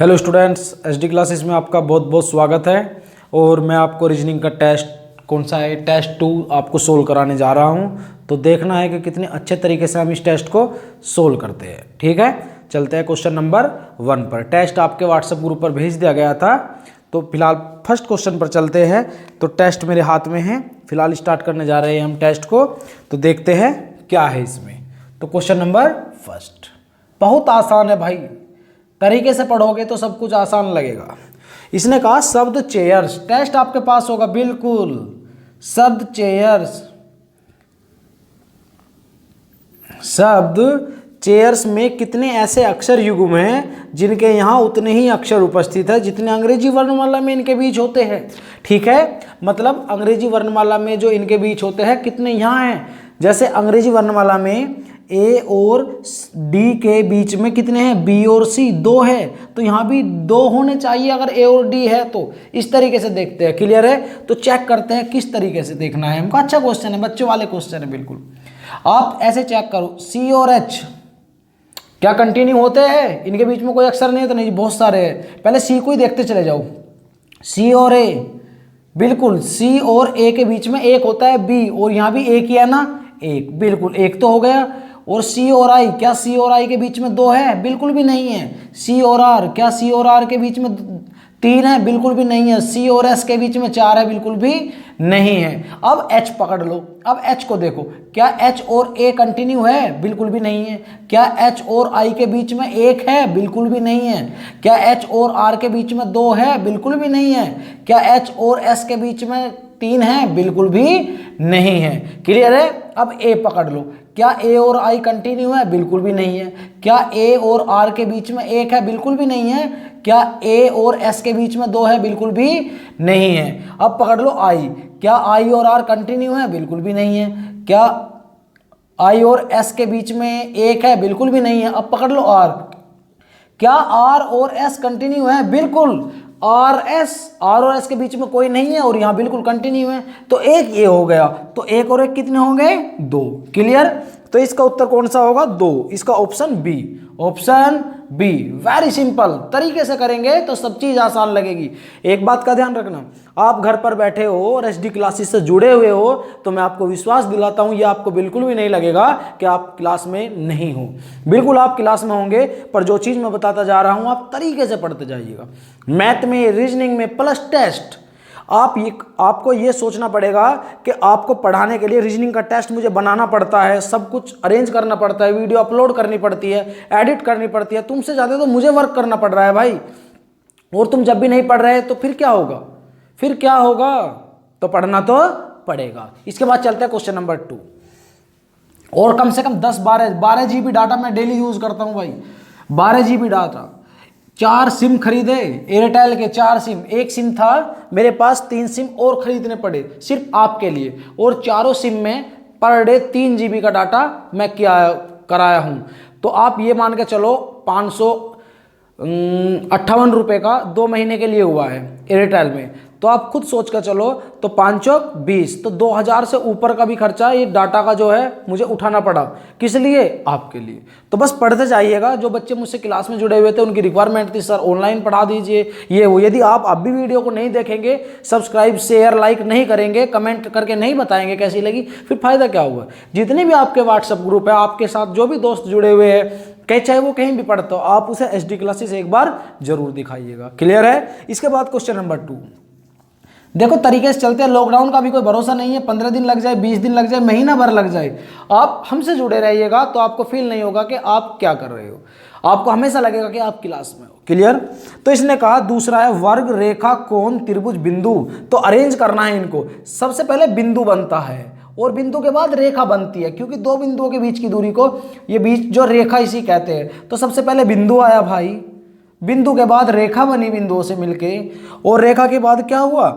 Hello students, SD classes में आपका बहुत बहुत स्वागत है। और मैं आपको रीजनिंग का टेस्ट कौन सा है, टेस्ट 2 आपको सोल्व कराने जा रहा हूं। तो देखना है कि कितने अच्छे तरीके से हम इस टेस्ट को सोल्व करते हैं। ठीक है, चलते हैं क्वेश्चन नंबर 1 पर। टेस्ट आपके व्हाट्सएप ग्रुप पर भेज दिया गया था। तो फिलहाल फर्स्ट क्वेश्चन पर चलते हैं। तो टेस्ट मेरे हाथ में है, फिलहाल स्टार्ट करने जा रहे हैं हम टेस्ट को। तो देखते हैं क्या है इसमें। तो क्वेश्चन नंबर फर्स्ट बहुत आसान है भाई, तरीके से पढ़ोगे तो सब कुछ आसान लगेगा। इसने कहा शब्द चेयर्स, टेस्ट आपके पास होगा बिल्कुल। शब्द चेयर्स, शब्द चेयर्स में कितने ऐसे अक्षर युग्म हैं जिनके यहाँ उतने ही अक्षर उपस्थित है जितने अंग्रेजी वर्णमाला में इनके बीच होते हैं। ठीक है, मतलब अंग्रेजी वर्णमाला में जो इनके बीच होते हैं कितने यहाँ हैं। जैसे अंग्रेजी वर्णमाला में ए और डी के बीच में कितने हैं, बी और सी 2 है, तो यहाँ भी 2 होने चाहिए अगर ए और डी है तो। इस तरीके से देखते हैं। क्लियर है, तो चेक करते हैं किस तरीके से देखना है हमको। अच्छा क्वेश्चन है, बच्चों वाले क्वेश्चन है बिल्कुल। आप ऐसे चेक करो, सी और एच क्या कंटिन्यू होते हैं, इनके बीच में कोई अक्षर नहीं है तो नहीं, बहुत सारे हैं। पहले सी को ही देखते चले जाओ। सी और ए, बिल्कुल सी और ए के बीच में एक होता है बी, और यहाँ भी एक ही है ना, एक, बिल्कुल एक तो हो गया। और सी और आई, क्या सी और आई के बीच में 2 है, बिल्कुल भी नहीं है। सी और आर, क्या सी और आर के बीच में 3 है, बिल्कुल भी नहीं है। सी और एस के बीच में 4 है, बिल्कुल भी नहीं है। अब एच पकड़ लो, अब एच को देखो, क्या एच और ए कंटिन्यू है, बिल्कुल भी नहीं है। क्या एच और आई के बीच में 1 है, बिल्कुल भी नहीं है। क्या एच और आर के बीच में 2 है, बिल्कुल भी नहीं है। क्या एच और एस के बीच में 3 है, बिल्कुल भी नहीं है। क्लियर है, अब ए पकड़ लो, क्या ए और आई कंटिन्यू है, बिल्कुल भी नहीं है। क्या ए और आर के बीच में 1 है, बिल्कुल भी नहीं है। क्या ए और एस के बीच में 2 है, बिल्कुल भी नहीं है। अब पकड़ लो आई, क्या आई और आर कंटिन्यू है, बिल्कुल भी नहीं है। क्या आई और एस के बीच में 1 है, बिल्कुल भी नहीं है। अब पकड़ लो आर, क्या आर और एस कंटिन्यू है, बिल्कुल। आर और एस के बीच में कोई नहीं है और यहाँ बिल्कुल कंटिन्यू है, तो एक ये हो गया। तो एक और एक कितने हो गए, 2। क्लियर, तो इसका उत्तर कौन सा होगा, 2। इसका option B, option B. Very simple तरीके से करेंगे तो सब चीज आसान लगेगी। एक बात का ध्यान रखना, आप घर पर बैठे हो और एसडी क्लासेस से जुड़े हुए हो तो मैं आपको विश्वास दिलाता हूं, ये आपको बिल्कुल भी नहीं लगेगा कि आप क्लास में नहीं हो। बिल्कुल आप क्लास में होंगे, पर जो चीज मैं बताता जा रहा हूं आप तरीके से पढ़ते जाइएगा। मैथ में, रीजनिंग में प्लस टेस्ट, आपको ये सोचना पड़ेगा कि आपको पढ़ाने के लिए रीजनिंग का टेस्ट मुझे बनाना पड़ता है, सब कुछ अरेंज करना पड़ता है, वीडियो अपलोड करनी पड़ती है, एडिट करनी पड़ती है। तुमसे ज़्यादा तो मुझे वर्क करना पड़ रहा है भाई। और तुम जब भी नहीं पढ़ रहे तो फिर क्या होगा, फिर क्या होगा, तो पढ़ना तो पड़ेगा। इसके बाद चलते हैं क्वेश्चन नंबर 2। और कम से कम 12 GB डाटा मैं डेली यूज करता हूँ भाई। 12 GB डाटा, 4 सिम खरीदे एयरटेल के, 4 सिम, एक सिम था मेरे पास, 3 सिम और खरीदने पड़े सिर्फ आपके लिए। और चारों सिम में पर डे 3 GB का डाटा मैं कराया हूं। तो आप ये मान के चलो 558 रुपये का 2 महीने के लिए हुआ है एयरटेल में। तो आप खुद सोच कर चलो, तो 5 चौक 20, तो 2000 से ऊपर का भी खर्चा ये डाटा का जो है मुझे उठाना पड़ा। किस लिए, आपके लिए। तो बस पढ़ते जाइएगा। जो बच्चे मुझसे क्लास में जुड़े हुए थे उनकी रिक्वायरमेंट थी, सर ऑनलाइन पढ़ा दीजिए ये वो। यदि आप अब भी वीडियो को नहीं देखेंगे, सब्सक्राइब शेयर लाइक नहीं करेंगे, कमेंट करके नहीं बताएंगे कैसी लगी, फिर फायदा क्या हुआ। जितने भी आपके व्हाट्सएप ग्रुप है, आपके साथ जो भी दोस्त जुड़े हुए हैं, चाहे वो कहीं भी पढ़ते हो, आप उसे एसडी क्लासेस एक बार जरूर दिखाइएगा। क्लियर है। इसके बाद क्वेश्चन नंबर 2 देखो, तरीके से चलते हैं। लॉकडाउन का भी कोई भरोसा नहीं है, 15 दिन लग जाए, 20 दिन लग जाए, महीना भर लग जाए। आप हमसे जुड़े रहिएगा तो आपको फील नहीं होगा कि आप क्या कर रहे हो, आपको हमेशा लगेगा कि आप क्लास में हो। क्लियर। तो इसने कहा दूसरा है वर्ग, रेखा, कोण, त्रिभुज, बिंदु। तो अरेंज करना है इनको। सबसे पहले बिंदु बनता है और बिंदु के बाद रेखा बनती है, क्योंकि 2 बिंदुओं के बीच की दूरी को ये बीच जो रेखा इसी कहते हैं। तो सबसे पहले बिंदु आया भाई, बिंदु के बाद रेखा बनी बिंदुओं से मिलके, और रेखा के बाद क्या हुआ,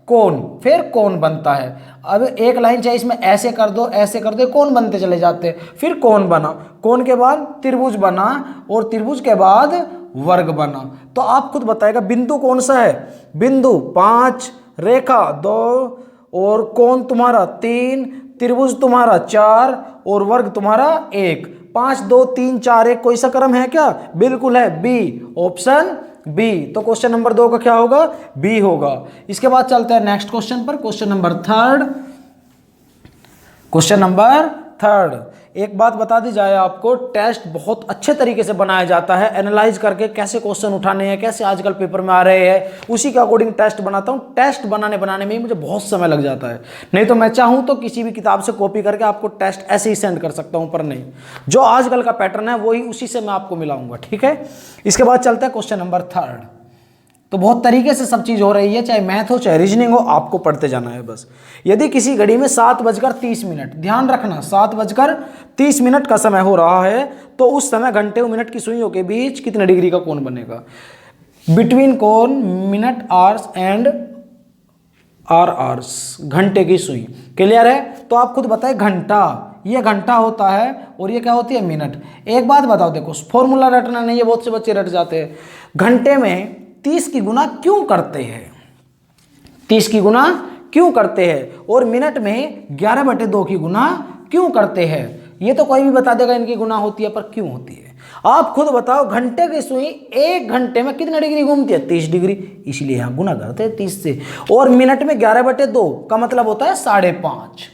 कोण, फिर कोण बनता है। अब एक लाइन चाहिए इसमें, ऐसे कर दो ऐसे कर दो, कोण बनते चले जाते हैं। फिर कोण बना, कोण के बाद त्रिभुज बना, और त्रिभुज के बाद वर्ग बना। तो आप खुद बताएगा बिंदु कौन सा है, बिंदु 5, रेखा 2, और कोण तुम्हारा 3, त्रिभुज तुम्हारा 4 और वर्ग तुम्हारा 1। 5 2 3 4 1 कोई सा क्रम है क्या, बिल्कुल है, बी, ऑप्शन बी। तो क्वेश्चन नंबर 2 का क्या होगा? बी होगा। इसके बाद चलते हैं नेक्स्ट क्वेश्चन पर, question number third. Question number third, एक बात बता दी जाए आपको, टेस्ट बहुत अच्छे तरीके से बनाया जाता है, एनालाइज करके कैसे क्वेश्चन उठाने हैं, कैसे आजकल पेपर में आ रहे हैं, उसी के अकॉर्डिंग टेस्ट बनाता हूं। टेस्ट बनाने में ही मुझे बहुत समय लग जाता है, नहीं तो मैं चाहूं तो किसी भी किताब से कॉपी करके आपको टेस्ट ऐसे ही सेंड कर सकता हूं, पर नहीं, जो आजकल का पैटर्न है वही, उसी से मैं आपको मिलाऊंगा, ठीक है। इसके बाद चलते हैं क्वेश्चन नंबर थर्ड। तो बहुत तरीके से सब चीज़ हो रही है, चाहे मैथ हो चाहे रीजनिंग हो, आपको पढ़ते जाना है बस। यदि किसी घड़ी में 7:30, ध्यान रखना 7:30 का समय हो रहा है, तो उस समय घंटे और मिनट की सुइयों के बीच कितने डिग्री का कोण बनेगा? बिटवीन कोण minute hours and hour hours, घंटे की सुई। क्लियर है? तो आप खुद बताए, घंटा, ये घंटा होता है और ये क्या होती है? मिनट। एक बात बताओ, देखो फॉर्मूला रटना नहीं है, बहुत से बच्चे रट जाते हैं। घंटे में 30 की गुना क्यों करते हैं? 30 की गुना क्यों करते हैं? और मिनट में 11/2 की गुना क्यों करते हैं? ये तो कोई भी बता देगा इनकी गुना होती है, पर क्यों होती है? आप खुद बताओ। घंटे की सुई 1 घंटे में कितने डिग्री घूमती है? 30 डिग्री, इसलिए यहां गुना करते हैं 30 से। और मिनट में 11/2 का मतलब होता है 5.5,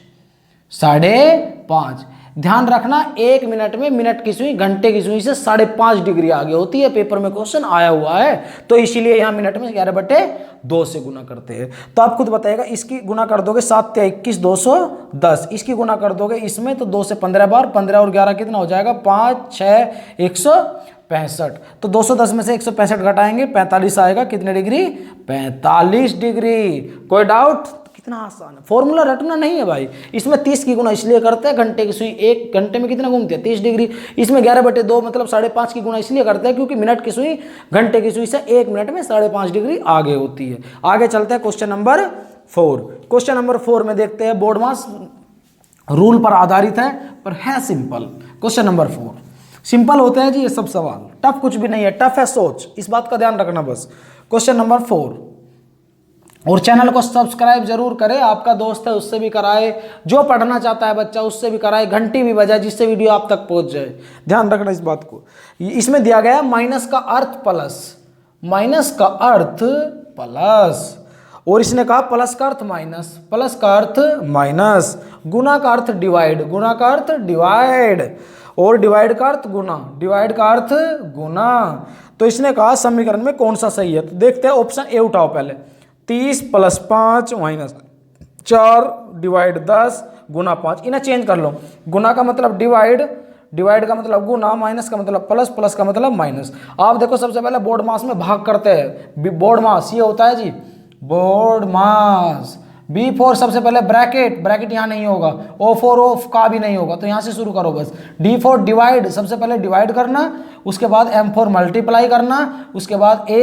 5.5। ध्यान रखना, 1 मिनट में मिनट की सुई घंटे की सुई से 5.5 डिग्री आगे होती है, पेपर में क्वेश्चन आया हुआ है, तो इसीलिए यहां मिनट में 11/2 से गुना करते हैं। तो आप खुद बताइएगा, इसकी गुना कर दोगे 7 × 21 210, इसकी गुना कर दोगे इसमें तो 2 से 15 बार, 15 और 11 कितना हो जाएगा? 5 6 165। तो 210 में से 165 घटाएंगे, 45 आएगा। कितने डिग्री? 45 डिग्री। कोई डाउट? कितना आसान है, फॉर्मूला रटना नहीं है भाई। इसमें 30 की गुना इसलिए करते हैं, घंटे की सुई 1 घंटे में कितना घूमती है? 30 डिग्री। इसमें 11/2 मतलब 5.5 की गुना इसलिए करते हैं क्योंकि मिनट की सुई घंटे की सुई से 1 मिनट में 5.5 डिग्री आगे होती है। आगे चलते हैं क्वेश्चन नंबर 4। क्वेश्चन नंबर 4 में देखते हैं, बोर्ड मास रूल पर आधारित है, पर है सिंपल। क्वेश्चन नंबर 4 सिंपल होते हैं जी ये सब सवाल, टफ कुछ भी नहीं है, टफ है सोच, इस बात का ध्यान रखना बस। क्वेश्चन नंबर 4, और चैनल को सब्सक्राइब जरूर करें, आपका दोस्त है उससे भी कराए, जो पढ़ना चाहता है बच्चा उससे भी कराए, घंटी भी बजाए जिससे वीडियो आप तक पहुंच जाए। ध्यान रखना इस बात को। इसमें दिया गया माइनस का अर्थ प्लस, माइनस का अर्थ प्लस, और इसने कहा प्लस का अर्थ माइनस, प्लस का अर्थ माइनस, गुना का अर्थ डिवाइड, गुना का अर्थ डिवाइड, और डिवाइड का अर्थ गुना, डिवाइड का अर्थ गुना। तो इसने कहा समीकरण में कौन सा सही है? तो देखते हैं, ऑप्शन ए उठाओ पहले। 30 + 5 - 4 डिवाइड 10 गुना 5। इन्हें चेंज कर लो, गुना का मतलब डिवाइड, डिवाइड का मतलब गुना, माइनस का मतलब प्लस, प्लस का मतलब माइनस। आप देखो सबसे पहले बोर्ड मास में भाग करते हैं, बोर्ड मास ये होता है जी, बोर्ड मास। B4 सबसे पहले ब्रैकेट, ब्रैकेट यहाँ नहीं होगा, O4 ऑफ का भी नहीं होगा, तो यहाँ से शुरू करो बस। D4 डिवाइड, सबसे पहले डिवाइड करना, उसके बाद M4 मल्टीप्लाई करना, उसके बाद A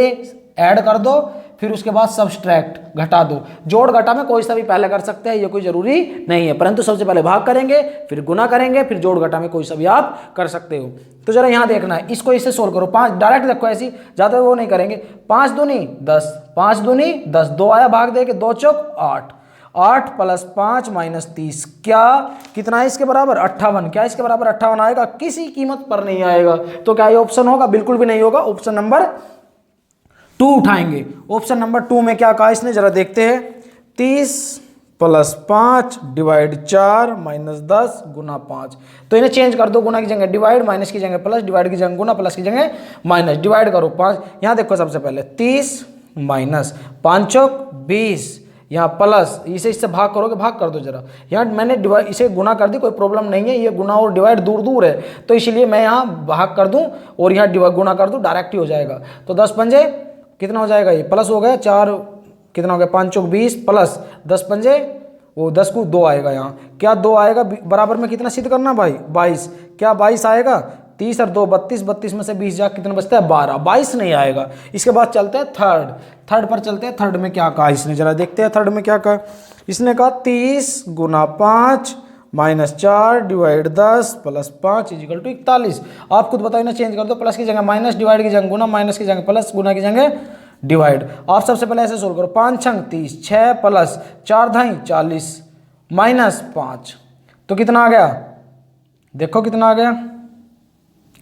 ऐड कर दो, फिर उसके बाद सब्सट्रैक्ट घटा दो। जोड़ घटा में कोई सा भी पहले कर सकते हैं, ये कोई जरूरी नहीं है, परंतु सबसे पहले भाग करेंगे, फिर गुना करेंगे, फिर जोड़ घटा में कोई सा भी आप कर सकते हो। तो जरा यहाँ देखना है, इसको इससे सोल्व करो। 5 डायरेक्ट देखो, ऐसी ज़्यादा वो नहीं करेंगे। 5 दूनी 10, 5 दूनी 10, 2 आया भाग दे के, 2 चौक 8, 8 + 5 - 30 क्या कितना है इसके बराबर? 58। क्या इसके बराबर 58 आएगा? किसी कीमत पर नहीं आएगा। तो क्या ये ऑप्शन होगा? बिल्कुल भी नहीं होगा। ऑप्शन नंबर 2 उठाएंगे। ऑप्शन नंबर 2 में क्या कहा इसने, जरा देखते हैं। 30 + 5 डिवाइड 4 - 10 गुना 5। तो इन्हें चेंज कर दो, गुना की जगह डिवाइड, माइनस की जगह प्लस, डिवाइड की जगह गुना, प्लस की जगह माइनस। डिवाइड करो 5, यहाँ देखो सबसे पहले 30 - 5 चौक 20, यहाँ प्लस, इसे इससे भाग करोगे, भाग कर दो जरा। यहाँ मैंने डिवाइड इसे गुना कर दी, कोई प्रॉब्लम नहीं है, ये गुना और डिवाइड दूर दूर है, तो इसलिए मैं यहाँ भाग कर दूँ और यहाँ गुना कर दूँ, डायरेक्ट ही हो जाएगा। तो 10 पंजे कितना हो जाएगा? ये प्लस हो गया, 4 कितना हो गया? 5 चौक 20 प्लस 10 पंजे, वो 10 को 2 आएगा। यहाँ क्या 2 आएगा? बराबर में कितना सिद्ध करना भाई? 22। क्या 22 आएगा? 30 और 2 32, 32 में से 20 जा कितना बचता है? 12। 22 नहीं आएगा। इसके बाद चलते हैं थर्ड, थर्ड पर चलते हैं। थर्ड में क्या कहा इसने, जरा देखते हैं थर्ड में क्या कहा। इसने कहा 30 गुना 5 -4 डिवाइड 10 + 5 = 41। आप खुद बताओ, इन्हें चेंज कर दो, प्लस की जगह माइनस, डिवाइड की जगह गुना, माइनस की जगह प्लस, गुना की जगह डिवाइड। आप सबसे पहले ऐसे सोल्व करो। 5 छंग 30, 6 + 4 धाई 40 -5, तो कितना आ गया? देखो कितना आ गया,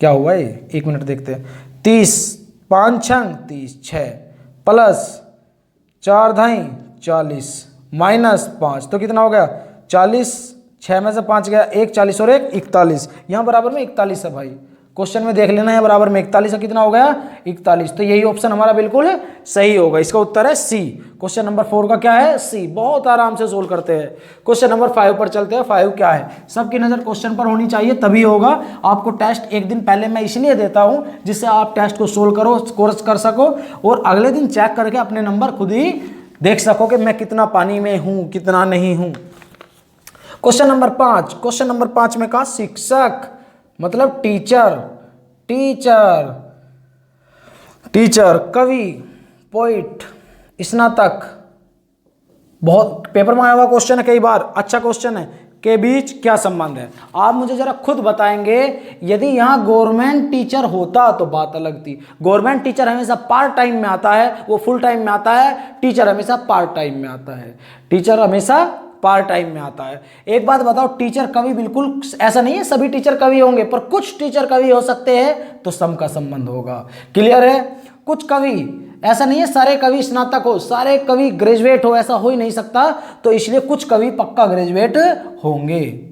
क्या हुआ ये, 1 मिनट देखते हैं। 30 5 छंग 30, 6 प्लस 4 धाई 40 माइनस 5 तो कितना हो गया 40, 6 में से 5 गया 1, 40 और 1 41, यहाँ बराबर में 41 है भाई। क्वेश्चन में देख लेना है बराबर में 41 है, कितना हो गया 41। तो यही ऑप्शन हमारा बिल्कुल सही होगा, इसका उत्तर है सी। क्वेश्चन नंबर 4 का क्या है सी। बहुत आराम से सोल्व करते हैं। क्वेश्चन नंबर 5 पर चलते हैं। 5 क्या है, सबकी नजर क्वेश्चन पर होनी चाहिए तभी होगा। आपको टेस्ट एक दिन पहले मैं इसलिए देता हूं जिससे आप टेस्ट को सोल्व करो, कोर्स कर सको और अगले दिन चेक करके अपने नंबर खुद ही देख सको कि मैं कितना पानी में हूं कितना नहीं हूं। क्वेश्चन नंबर 5, क्वेश्चन नंबर 5 में कहा शिक्षक मतलब टीचर, टीचर, टीचर, कवि, पोइट, स्नातक, बहुत पेपर में आया हुआ क्वेश्चन है कई बार, अच्छा क्वेश्चन है, के बीच क्या संबंध है। आप मुझे जरा खुद बताएंगे, यदि यहां गवर्नमेंट टीचर होता तो बात अलग थी। गवर्नमेंट टीचर हमेशा पार्ट टाइम में आता है, वो फुल टाइम में आता है, टीचर हमेशा पार्ट टाइम में आता है, टीचर हमेशा पार्ट टाइम में आता है। एक बात बताओ, टीचर कवि बिल्कुल ऐसा नहीं है सभी टीचर कवि होंगे, पर कुछ टीचर कवि हो सकते हैं तो सम का संबंध होगा। क्लियर है, कुछ कवि, ऐसा नहीं है सारे कवि स्नातक हो, सारे कवि ग्रेजुएट हो, ऐसा हो ही नहीं सकता, तो इसलिए कुछ कवि पक्का ग्रेजुएट होंगे।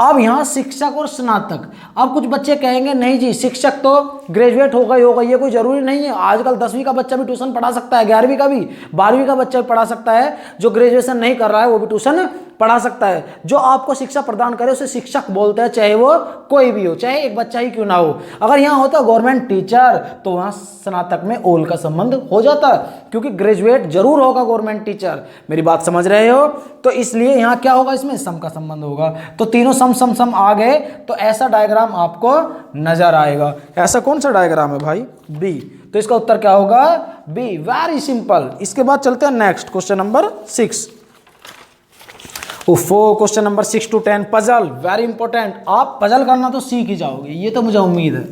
अब यहां शिक्षक और स्नातक, अब कुछ बच्चे कहेंगे नहीं जी शिक्षक तो ग्रेजुएट होगा ही होगा, ये कोई जरूरी नहीं है। आजकल 10वीं का बच्चा भी ट्यूशन पढ़ा सकता है, 11वीं का भी, 12वीं का बच्चा भी पढ़ा सकता है, जो ग्रेजुएशन नहीं कर रहा है वो भी ट्यूशन पढ़ा सकता है। जो आपको शिक्षा प्रदान करे उसे शिक्षक बोलते हैं, चाहे वो कोई भी हो, चाहे एक बच्चा ही क्यों ना हो। अगर यहाँ होता गवर्नमेंट टीचर तो वहां स्नातक में ओल का संबंध हो जाता, क्योंकि ग्रेजुएट जरूर होगा गवर्नमेंट टीचर। मेरी बात समझ रहे हो, तो इसलिए यहाँ क्या होगा, इसमें सम का संबंध होगा। तो तीनों सम सम सम आ गए, तो ऐसा डायग्राम आपको नजर आएगा। ऐसा कौन सा डायग्राम है भाई, बी। तो इसका उत्तर क्या होगा, बी। Very simple. इसके बाद चलते हैं next, question number 6। Question number 6 to 10 puzzle, very important. आप पजल करना तो सीख ही जाओगे, ये तो मुझे उम्मीद है।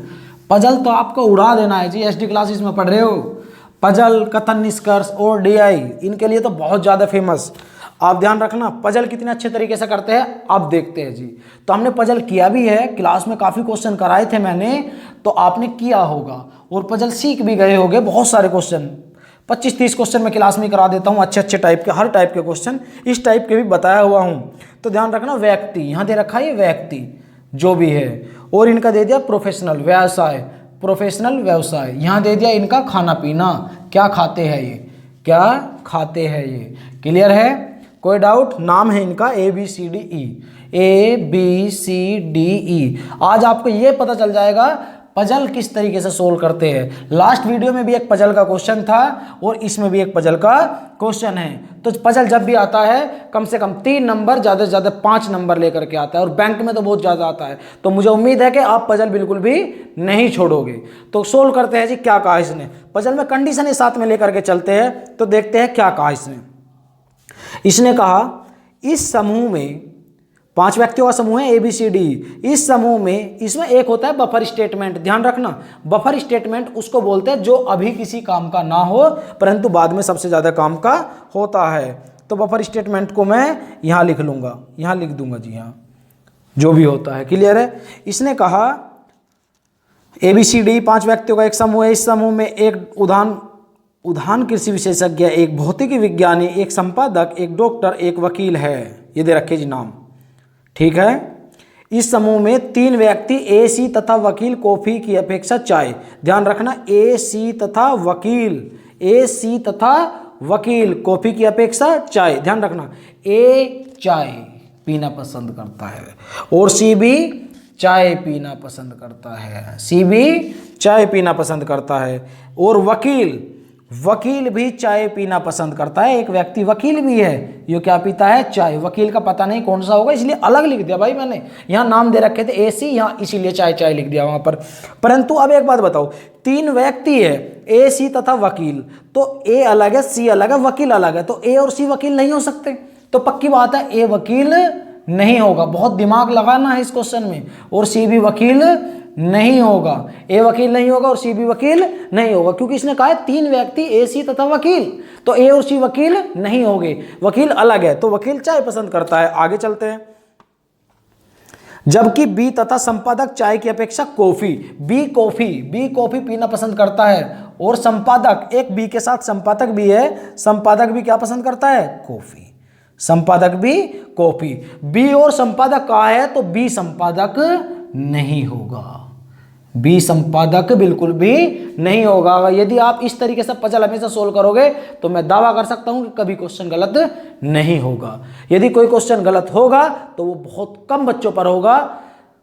पजल तो आपको उड़ा देना है जी, एसडी क्लासेस में पढ़ रहे हो। पजल, कथन निष्कर्ष और डीआई, इनके लिए तो बहुत ज़्यादा फेमस। आप ध्यान रखना, पजल कितने अच्छे तरीके से करते हैं आप देखते हैं जी। तो हमने पजल किया भी है, क्लास में काफ़ी क्वेश्चन कराए थे मैंने, तो आपने किया होगा और पजल सीख भी गए होंगे। बहुत सारे क्वेश्चन 25-30 क्वेश्चन मैं क्लास में करा देता हूँ, अच्छे अच्छे टाइप के, हर टाइप के क्वेश्चन इस टाइप के भी बताया हुआ हूँ। तो ध्यान रखना, व्यक्ति यहाँ दे रखा है, ये व्यक्ति जो भी है, और इनका दे दिया प्रोफेशनल व्यवसाय, प्रोफेशनल व्यवसाय। यहाँ दे दिया इनका खाना पीना, क्या खाते हैं ये, क्या खाते हैं ये। क्लियर है, कोई डाउट। नाम है इनका ABCDE, ABCDE। आज आपको ये पता चल जाएगा पजल किस तरीके से सोल्व करते हैं। लास्ट वीडियो में भी एक पजल का क्वेश्चन था और इसमें भी एक पजल का क्वेश्चन है। तो पजल जब भी आता है कम से कम 3 नंबर, ज़्यादा से ज़्यादा 5 नंबर लेकर के आता है, और बैंक में तो बहुत ज़्यादा आता है। तो मुझे उम्मीद है कि आप पजल बिल्कुल भी नहीं छोड़ोगे। तो सोल्व करते हैं जी, क्या कहा इसने। पजल में कंडीशन ही साथ में लेकर के चलते हैं, तो देखते हैं क्या कहा इसने। इसने कहा इस समूह में 5 व्यक्तियों का समूह है ABCD। इस समूह में इसमें एक होता है बफर स्टेटमेंट। ध्यान रखना, बफर स्टेटमेंट उसको बोलते हैं जो अभी किसी काम का ना हो परंतु बाद में सबसे ज़्यादा काम का होता है। तो बफर स्टेटमेंट को मैं यहाँ लिख लूँगा, यहाँ लिख दूंगा जी, यहाँ जो भी होता है। क्लियर है। इसने कहा ABCD 5 व्यक्तियों का एक समूह है। इस समूह में एक उद्यान कृषि विशेषज्ञ, एक भौतिक विज्ञानी, एक संपादक, एक डॉक्टर, एक वकील है। ये दे रखे जी नाम, ठीक है। इस समूह में 3 व्यक्ति AC तथा वकील कॉफी की अपेक्षा चाय। ध्यान रखना, AC तथा वकील कॉफी की अपेक्षा चाय। ध्यान रखना, A चाय पीना पसंद करता है और C भी चाय पीना पसंद करता है, C भी चाय पीना पसंद करता है। और वकील भी चाय पीना पसंद करता है। एक व्यक्ति वकील भी है, ये क्या पीता है, चाय। वकील का पता नहीं कौन सा होगा, इसलिए अलग लिख दिया भाई मैंने। यहाँ नाम दे रखे थे AC, यहाँ इसीलिए चाय लिख दिया वहां पर। परंतु अब एक बात बताओ, 3 व्यक्ति है AC तथा वकील, तो A अलग है, C अलग है, वकील अलग है, तो A और C वकील नहीं हो सकते। तो पक्की बात है A वकील नहीं होगा। बहुत दिमाग लगाना है इस क्वेश्चन में। और C भी वकील नहीं होगा, A वकील नहीं होगा और C भी वकील नहीं होगा, क्योंकि इसने कहा है 3 व्यक्ति AC तथा वकील, तो A और C वकील नहीं होंगे, वकील अलग है। तो वकील चाय पसंद करता है। आगे चलते हैं। जबकि बी तथा संपादक चाय की अपेक्षा कॉफी, बी कॉफी पीना पसंद करता है, और संपादक, एक बी के साथ संपादक भी है, संपादक भी क्या पसंद करता है? कॉफी। संपादक भी कॉफी। बी और संपादक कहा है तो बी संपादक नहीं होगा, बी संपादक बिल्कुल भी नहीं होगा। यदि आप इस तरीके से पजल हमेशा सोल्व करोगे तो मैं दावा कर सकता हूं कि कभी क्वेश्चन गलत नहीं होगा। यदि कोई क्वेश्चन गलत होगा तो वो बहुत कम बच्चों पर होगा,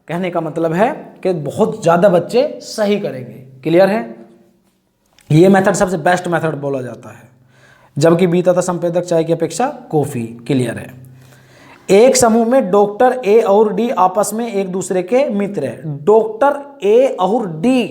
कहने का मतलब है कि बहुत ज्यादा बच्चे सही करेंगे। क्लियर है? ये मेथड सबसे बेस्ट मेथड बोला जाता है, जबकि बी तथा संपादक चाय की अपेक्षा कॉफी। क्लियर है? एक समूह में डॉक्टर ए और डी आपस में एक दूसरे के मित्र है। डॉक्टर ए और डी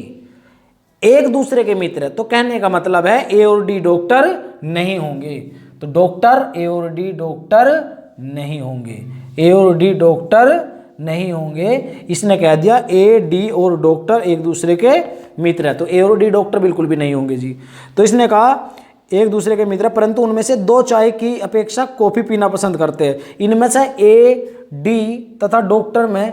एक दूसरे के मित्र है, तो कहने का मतलब है ए और डी डॉक्टर नहीं होंगे। तो डॉक्टर ए और डी डॉक्टर नहीं होंगे, ए और डी डॉक्टर नहीं होंगे। इसने कह दिया ए डी और डॉक्टर एक दूसरे के मित्र है, तो ए और डी डॉक्टर बिल्कुल भी नहीं होंगे जी। तो इसने कहा एक दूसरे के मित्र, परंतु उनमें से दो चाय की अपेक्षा कॉफी पीना पसंद करते हैं। इनमें से ए डी तथा डॉक्टर में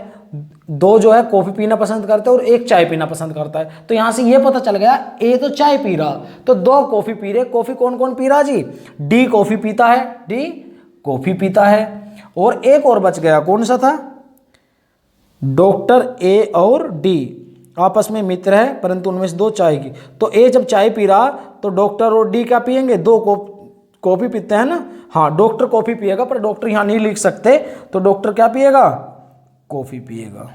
दो जो है कॉफी पीना पसंद करते हैं और एक चाय पीना पसंद करता है। तो यहां से ये पता चल गया ए तो चाय पी रहा, तो दो कॉफी पी रहे। कॉफी कौन कौन पी रहा जी? डी कॉफी पीता है, डी कॉफी पीता है। और एक और बच गया, कौन सा था? डॉक्टर ए और डी आपस में मित्र है, परंतु उनमें से दो चाय की। तो ए जब चाय पी रहा तो डॉक्टर और डी क्या पियेंगे? दो कॉफी पीते हैं ना। हाँ, डॉक्टर कॉफी पिएगा, पर डॉक्टर यहां नहीं लिख सकते, तो डॉक्टर क्या पिएगा? कॉफी पिएगा।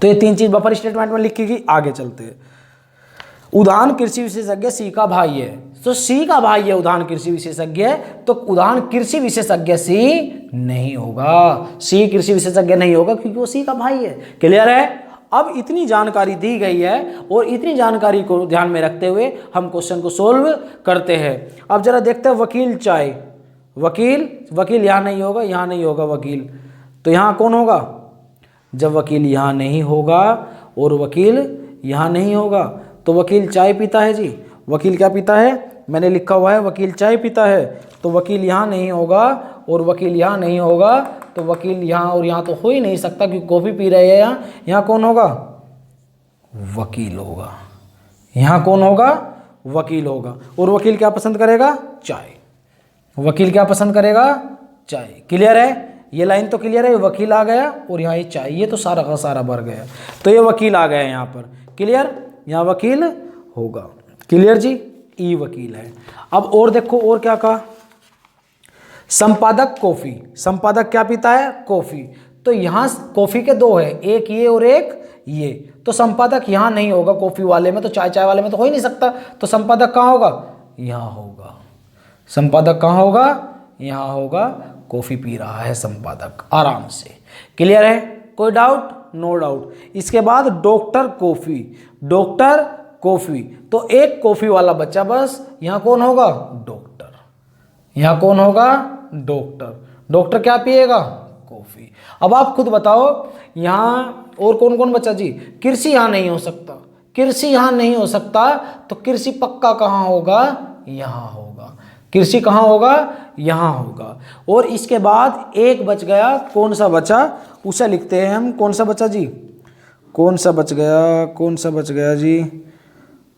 तो ये तीन चीज बफर स्टेटमेंट में लिखेगी। आगे चलते हैं। उदाहरण कृषि विशेषज्ञ सी का भाई है, तो सी का भाई है उदाहरण कृषि विशेषज्ञ, तो उदाहरण कृषि विशेषज्ञ सी नहीं होगा, सी कृषि विशेषज्ञ नहीं होगा क्योंकि वो सी का भाई है। क्लियर है? अब इतनी जानकारी दी गई है और इतनी जानकारी को ध्यान में रखते हुए हम क्वेश्चन को सोल्व करते हैं। अब जरा देखते हैं वकील चाय, वकील यहां नहीं होगा, यहां नहीं होगा वकील, तो यहां कौन होगा? जब वकील यहां नहीं होगा और वकील यहां नहीं होगा तो वकील चाय पीता है जी। वकील क्या पीता है? मैंने लिखा हुआ है वकील चाय पीता है, तो वकील यहां नहीं होगा और वकील यहां नहीं होगा, तो वकील यहां और यहां तो हो ही नहीं सकता क्योंकि कॉफी पी रहे हैं। यहां कौन होगा? वकील होगा। यहां कौन होगा? वकील होगा। और वकील क्या पसंद करेगा? चाय। वकील क्या पसंद करेगा? चाय। क्लियर है? ये लाइन तो क्लियर है। वकील आ गया और यहाँ ये चाय, ये तो सारा का सारा भर गया, तो ये वकील आ गया यहाँ पर। क्लियर? यहाँ वकील होगा। क्लियर जी? ई वकील है। अब और देखो और क्या कहा? संपादक कॉफी, संपादक क्या पीता है? कॉफी। तो यहां कॉफी के दो है, एक ये और एक ये, तो संपादक यहां नहीं होगा कॉफी वाले में, तो चाय वाले में तो हो ही नहीं सकता, तो संपादक कहां होगा? यहां होगा। संपादक कहां होगा? यहां होगा। कॉफी पी रहा है संपादक आराम से। क्लियर है? कोई डाउट? No doubt. इसके बाद डॉक्टर कॉफी, डॉक्टर कॉफी, तो एक कॉफी वाला बच्चा बस। यहां कौन होगा? डॉक्टर। यहां कौन होगा? डॉक्टर। डॉक्टर क्या पिएगा? कॉफी। अब आप खुद बताओ यहां और कौन कौन बचा जी? कृषि यहां नहीं हो सकता, कृषि यहां नहीं हो सकता, तो कृषि पक्का कहां होगा? यहां होगा। कृषि कहां होगा? यहां होगा। और इसके बाद एक बच गया, कौन सा बचा? उसे लिखते हैं हम। कौन सा बचा जी? कौन सा बच गया? कौन सा बच गया जी?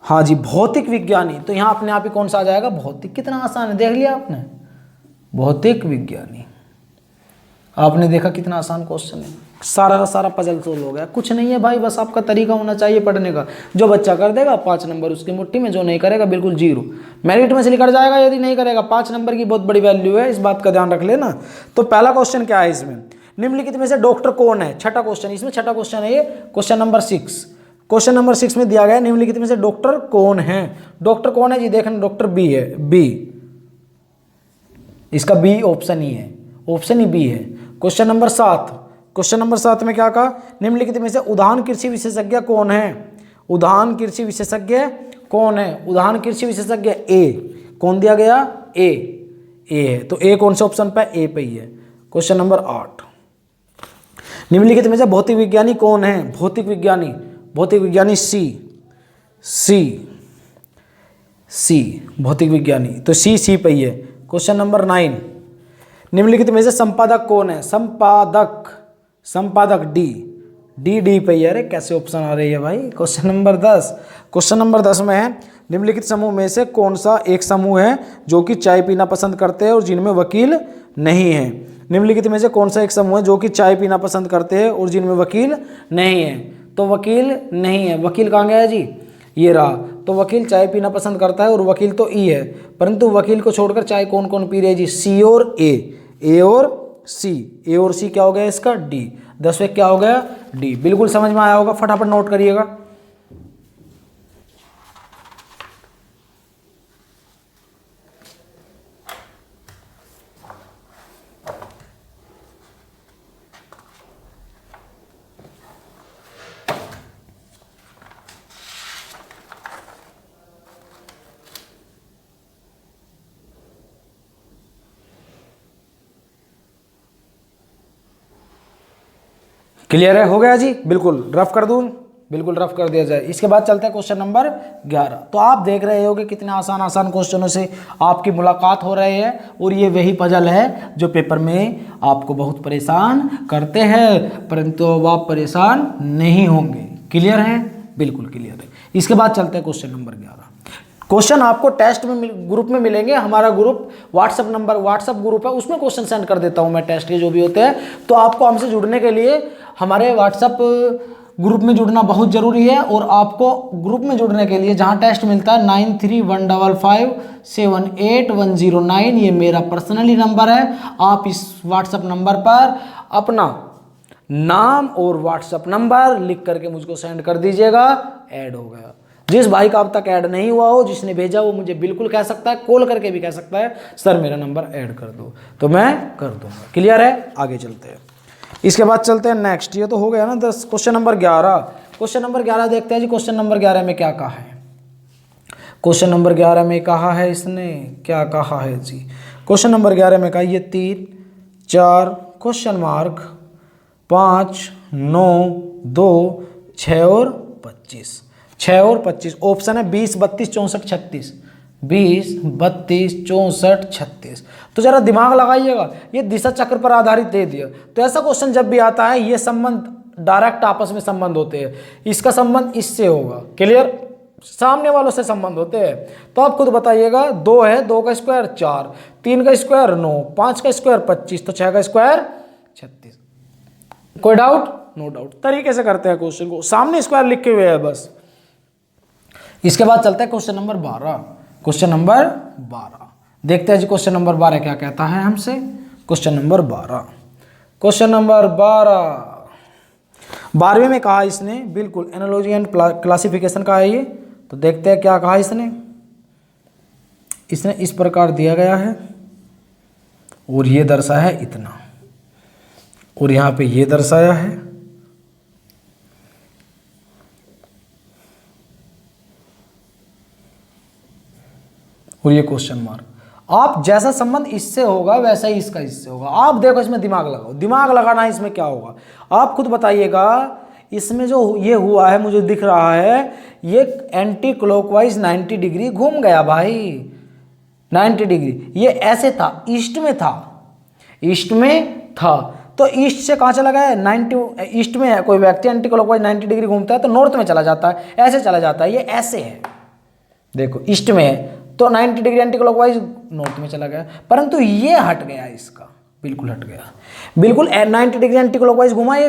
हाँ जी, भौतिक विज्ञानी। तो यहां अपने आप ही कौन सा आ जाएगा? भौतिक। कितना आसान है, देख लिया आपने? भौतिक विज्ञानी। आपने देखा कितना आसान क्वेश्चन है, सारा का सारा पजल सोल्व हो गया। कुछ नहीं है भाई, बस आपका तरीका होना चाहिए पढ़ने का। जो बच्चा कर देगा 5 नंबर उसकी मुट्ठी में, जो नहीं करेगा बिल्कुल 0। मेरिट में से निकल जाएगा यदि नहीं करेगा। 5 नंबर की बहुत बड़ी वैल्यू है, इस बात का ध्यान रख लेना। तो पहला क्वेश्चन क्या है इसमें? निम्नलिखित में से डॉक्टर कौन है? छठा क्वेश्चन, इसमें छठा क्वेश्चन है ये, क्वेश्चन नंबर 6। क्वेश्चन नंबर 6 में दिया गया निम्नलिखित में से डॉक्टर कौन है? डॉक्टर कौन है जी? देखना, डॉक्टर बी है, बी। इसका बी ऑप्शन ही है, ऑप्शन ही बी है। क्वेश्चन नंबर 7, क्वेश्चन नंबर 7 में क्या कहा? निम्नलिखित में से उदाहरण कृषि विशेषज्ञ कौन है? उदाहरण कृषि विशेषज्ञ कौन है? उदाहरण कृषि विशेषज्ञ ए। कौन दिया गया? ए है। तो ए कौन से ऑप्शन पे? ए पे ही है। क्वेश्चन नंबर 8, निम्नलिखित में से भौतिक विज्ञानी कौन है? भौतिक विज्ञानी, भौतिक विज्ञानी सी भौतिक विज्ञानी, तो सी पे ही है। क्वेश्चन नंबर 9, निम्नलिखित में से संपादक कौन है? संपादक संपादक डी, डी पे यार कैसे ऑप्शन आ रही है भाई। क्वेश्चन नंबर 10, क्वेश्चन नंबर 10 में है निम्नलिखित समूह में से कौन सा एक समूह है जो कि चाय पीना पसंद करते हैं और जिनमें वकील नहीं है। निम्नलिखित में से कौन सा एक समूह है जो कि चाय पीना पसंद करते हैं और जिनमें वकील नहीं है। तो वकील नहीं है, वकील कहाँ गया जी, ये रहा। तो वकील चाय पीना पसंद करता है और वकील तो ई है, परंतु वकील को छोड़कर चाय कौन कौन पी रहे हैं जी, सी और ए और सी, ए और सी क्या हो गया इसका डी। 10वें क्या हो गया डी। बिल्कुल समझ में आया होगा, फटाफट नोट करिएगा। क्लियर है, हो गया जी। बिल्कुल रफ कर दूं, बिल्कुल रफ कर दिया जाए। इसके बाद चलते हैं क्वेश्चन नंबर 11। तो आप देख रहे हो कि कितने आसान आसान क्वेश्चनों से आपकी मुलाकात हो रही है और ये वही पजल है जो पेपर में आपको बहुत परेशान करते हैं, परंतु अब आप परेशान नहीं होंगे। क्लियर है, बिल्कुल क्लियर है। इसके बाद चलते हैं क्वेश्चन नंबर 11। क्वेश्चन आपको टेस्ट में ग्रुप में मिलेंगे। हमारा ग्रुप व्हाट्सअप ग्रुप है, उसमें क्वेश्चन सेंड कर देता हूं मैं, टेस्ट के जो भी होते हैं। तो आपको हमसे जुड़ने के लिए हमारे व्हाट्सअप ग्रुप में जुड़ना बहुत ज़रूरी है। और आपको ग्रुप में जुड़ने के लिए जहां टेस्ट मिलता है 9315578109, ये मेरा पर्सनली नंबर है। आप इस व्हाट्सअप नंबर पर अपना नाम और व्हाट्सअप नंबर लिख करके मुझको सेंड कर दीजिएगा, ऐड हो गया। जिस भाई का अब तक ऐड नहीं हुआ हो, जिसने भेजा वो मुझे बिल्कुल कह सकता है, कॉल करके भी कह सकता है सर मेरा नंबर ऐड कर दो, तो मैं कर दूंगा। क्लियर है, आगे चलते हैं। इसके बाद चलते हैं नेक्स्ट। ये तो हो गया ना 10। क्वेश्चन नंबर 11, क्वेश्चन नंबर 11 देखते हैं जी। क्वेश्चन नंबर 11 में क्या कहा है, क्वेश्चन नंबर 11 में कहा है, इसने क्या कहा है जी। क्वेश्चन नंबर 11 में कहा ये 3 4 क्वेश्चन मार्क 5 9 2 6 और 25, 6 और 25 ऑप्शन है 20 32 64 36, 20 32 64 36। तो जरा दिमाग लगाइएगा, ये दिशा चक्र पर आधारित दे दिया। तो ऐसा क्वेश्चन जब भी आता है, ये संबंध डायरेक्ट आपस में संबंध होते हैं। इसका संबंध इससे होगा, क्लियर, सामने वालों से संबंध होते हैं। तो आप खुद बताइएगा, 2 है, 2 का स्क्वायर 4, 3 का स्क्वायर 9, 5 का स्क्वायर 25, तो 6 का स्क्वायर 36। कोई डाउट? No doubt. तरीके से करते हैं क्वेश्चन को, सामने स्क्वायर लिखे हुए है बस। इसके बाद चलता है क्वेश्चन नंबर 12। क्वेश्चन नंबर 12 देखते हैं जी। क्वेश्चन नंबर 12 क्या कहता है हमसे। क्वेश्चन नंबर 12, क्वेश्चन नंबर 12वें में कहा इसने, बिल्कुल एनालॉजी एंड क्लासिफिकेशन का है ये। तो देखते हैं क्या कहा इसने। इसने इस प्रकार दिया गया है और ये दर्शाया है इतना, और यहाँ पे ये दर्शाया है, और ये क्वेश्चन मार्क। आप जैसा संबंध इससे होगा वैसा ही इसका इससे होगा। आप देखो, इसमें दिमाग लगाओ, दिमाग लगाना है इसमें क्या होगा आप खुद बताइएगा। इसमें जो ये हुआ है मुझे दिख रहा है, ये एंटी क्लॉकवाइज 90 डिग्री घूम गया भाई, 90 डिग्री। ये ऐसे था, ईस्ट में था, ईस्ट में था, तो ईस्ट से कहाँ चला गया, 90 ईस्ट में है। कोई व्यक्ति एंटी क्लॉकवाइज 90 डिग्री घूमता है तो नॉर्थ में चला जाता है, ऐसे चला जाता है। ये ऐसे है, देखो ईस्ट में है तो 90 डिग्री एंटी क्लॉकवाइज नॉर्थ में चला गया, परंतु ये हट गया, इसका बिल्कुल हट गया, बिल्कुल 90 डिग्री एंटी क्लॉकवाइज घुमा। ये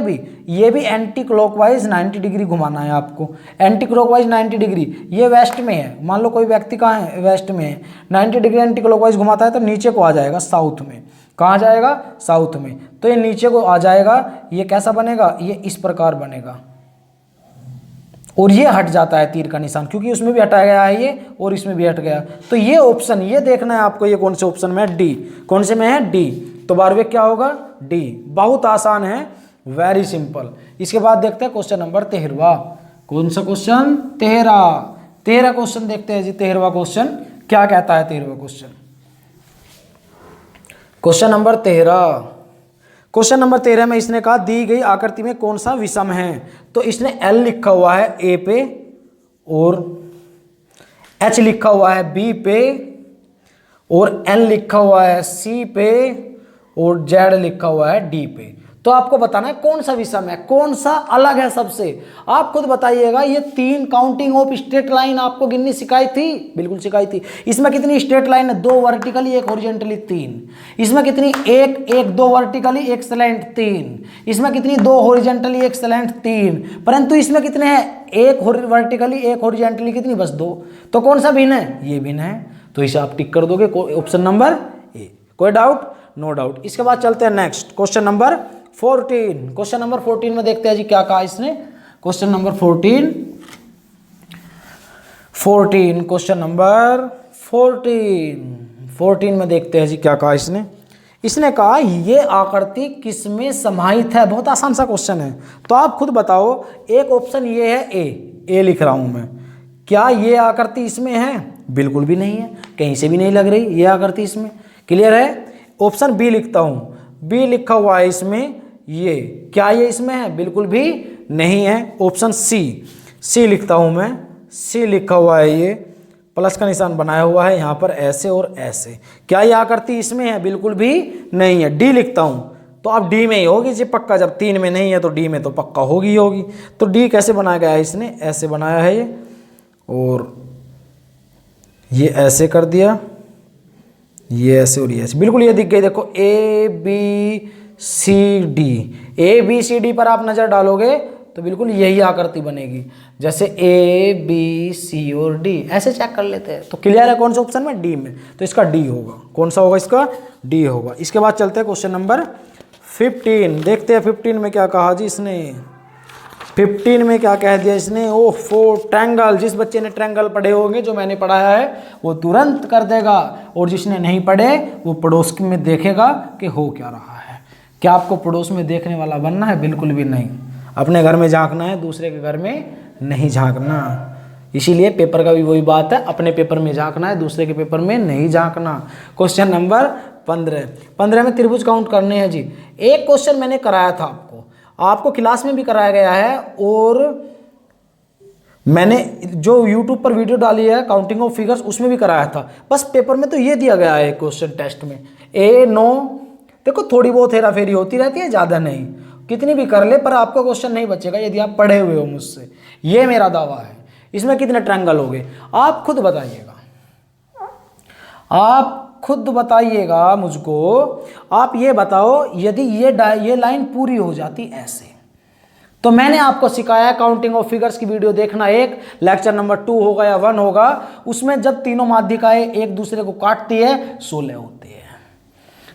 भी एंटी क्लॉकवाइज 90 डिग्री घुमाना है आपको। एंटी क्लॉकवाइज 90 डिग्री, ये वेस्ट में है, मान लो कोई व्यक्ति कहाँ है, वेस्ट में है, 90 डिग्री एंटी क्लॉकवाइज घुमाता है तो नीचे को आ जाएगा साउथ में। कहाँ जाएगा, साउथ में। तो ये नीचे को आ जाएगा, ये कैसा बनेगा, ये इस प्रकार बनेगा, और ये हट जाता है तीर का निशान, क्योंकि उसमें भी हटाया गया है ये और इसमें भी हट गया। तो ये ऑप्शन, ये देखना है आपको, ये कौन से ऑप्शन में है, डी। कौन से में है, डी। तो 12वें क्या होगा, डी। बहुत आसान है, वेरी सिंपल। इसके बाद देखते हैं क्वेश्चन नंबर 13। कौन सा क्वेश्चन, 13 क्वेश्चन देखते हैं जी। 13वां क्वेश्चन क्या कहता है, 13वां question, question number 13। Question number 13 में इसने कहा दी गई आकृति में कौन सा विषम है। तो इसने L लिखा हुआ है ए पे, और H लिखा हुआ है बी पे, और N लिखा हुआ है सी पे, और Z लिखा हुआ है डी पे। तो आपको बताना है कौन सा विषम है, कौन सा अलग है सबसे। आप खुद बताइएगा। ये 3 काउंटिंग ऑफ स्ट्रेट लाइन आपको गिननी सिखाई थी, बिल्कुल सिखाई थी। इसमें कितनी स्ट्रेट लाइन है? 2 वर्टिकली 1 हॉरिजॉन्टली 3। इसमें कितनी? 1 2 वर्टिकली 1 स्लैंट 3। इसमें कितनी? 2 हॉरिजॉन्टली 1 स्लैंट 3। परंतु इसमें कितने हैं? 1 वर्टिकली 1 हॉरिजॉन्टली, कितनी? बस 2। तो कौन सा भिन्न है? ये भिन्न है। तो इसे आप टिक कर दोगे, ऑप्शन नंबर ए। कोई डाउट? No doubt. इसके बाद चलते हैं next, question number 14। Question number 14 में देखते हैं जी क्या कहा इसने। क्वेश्चन नंबर 14, क्वेश्चन नंबर 14 में देखते हैं जी क्या कहा इसने। इसने कहा ये आकृति किसमें समाहित है? बहुत आसान सा क्वेश्चन है, तो आप खुद बताओ। एक ऑप्शन ये है ए लिख रहा हूं मैं। क्या ये आकृति इसमें है? बिल्कुल भी नहीं है, कहीं से भी नहीं लग रही ये आकृति इसमें। क्लियर है? ऑप्शन बी लिखता हूं, बी लिखा हुआ है इसमें। ये क्या ये इसमें है? बिल्कुल भी नहीं है। ऑप्शन सी लिखता हूं मैं, सी लिखा हुआ है, ये प्लस का निशान बनाया हुआ है यहाँ पर ऐसे और ऐसे। क्या ये आकृति इसमें है? बिल्कुल भी नहीं है। डी लिखता हूं, तो अब डी में ही होगी जी पक्का। जब 3 में नहीं है तो डी में तो पक्का होगी होगी। तो डी कैसे बनाया गया है? इसने ऐसे बनाया है ये, और ये ऐसे कर दिया, ये ऐसे और ये ऐसे। बिल्कुल ये दिख गई, देखो ए बी सी डी पर आप नजर डालोगे तो बिल्कुल यही आकृति बनेगी, जैसे ए बी सी और डी ऐसे चेक कर लेते हैं। तो क्लियर है कौन सा ऑप्शन में? डी में। तो इसका डी होगा। कौन सा होगा इसका? डी होगा। इसके बाद चलते हैं क्वेश्चन नंबर 15। देखते हैं 15 में क्या कहा जी इसने। 15 में क्या कह दिया इसने? ओफो, ट्रायंगल। जिस बच्चे ने ट्रायंगल पढ़े होंगे, जो मैंने पढ़ाया है, वो तुरंत कर देगा, और जिसने नहीं पढ़े वो पड़ोस में देखेगा कि हो क्या रहा है। क्या आपको पड़ोस में देखने वाला बनना है? बिल्कुल भी नहीं। अपने घर में झांकना है, दूसरे के घर में नहीं झांकना। इसीलिए पेपर का भी वही बात है, अपने पेपर में झांकना है, दूसरे के पेपर में नहीं झांकना। क्वेश्चन नंबर 15 में त्रिभुज काउंट करने हैं जी। एक क्वेश्चन मैंने कराया था आपको क्लास में भी कराया गया है, और मैंने जो YouTube पर वीडियो डाली है काउंटिंग ऑफ फिगर्स उसमें भी कराया था। बस पेपर में तो ये दिया गया है क्वेश्चन टेस्ट में। ए नो, देखो थोड़ी बहुत हेरा फेरी होती रहती है, ज़्यादा नहीं। कितनी भी कर ले पर आपका क्वेश्चन नहीं बचेगा यदि आप पढ़े हुए हो मुझसे, ये मेरा दावा है। इसमें कितने ट्रायंगल हो गए आप खुद बताइएगा, आप खुद बताइएगा मुझको। आप ये बताओ, यदि ये लाइन पूरी हो जाती ऐसे, तो मैंने आपको सिखाया काउंटिंग ऑफ फिगर्स की वीडियो देखना, एक लेक्चर नंबर 2 होगा या 1 होगा। उसमें जब तीनों माध्यिकाएं एक दूसरे को काटती है 16 होते हैं,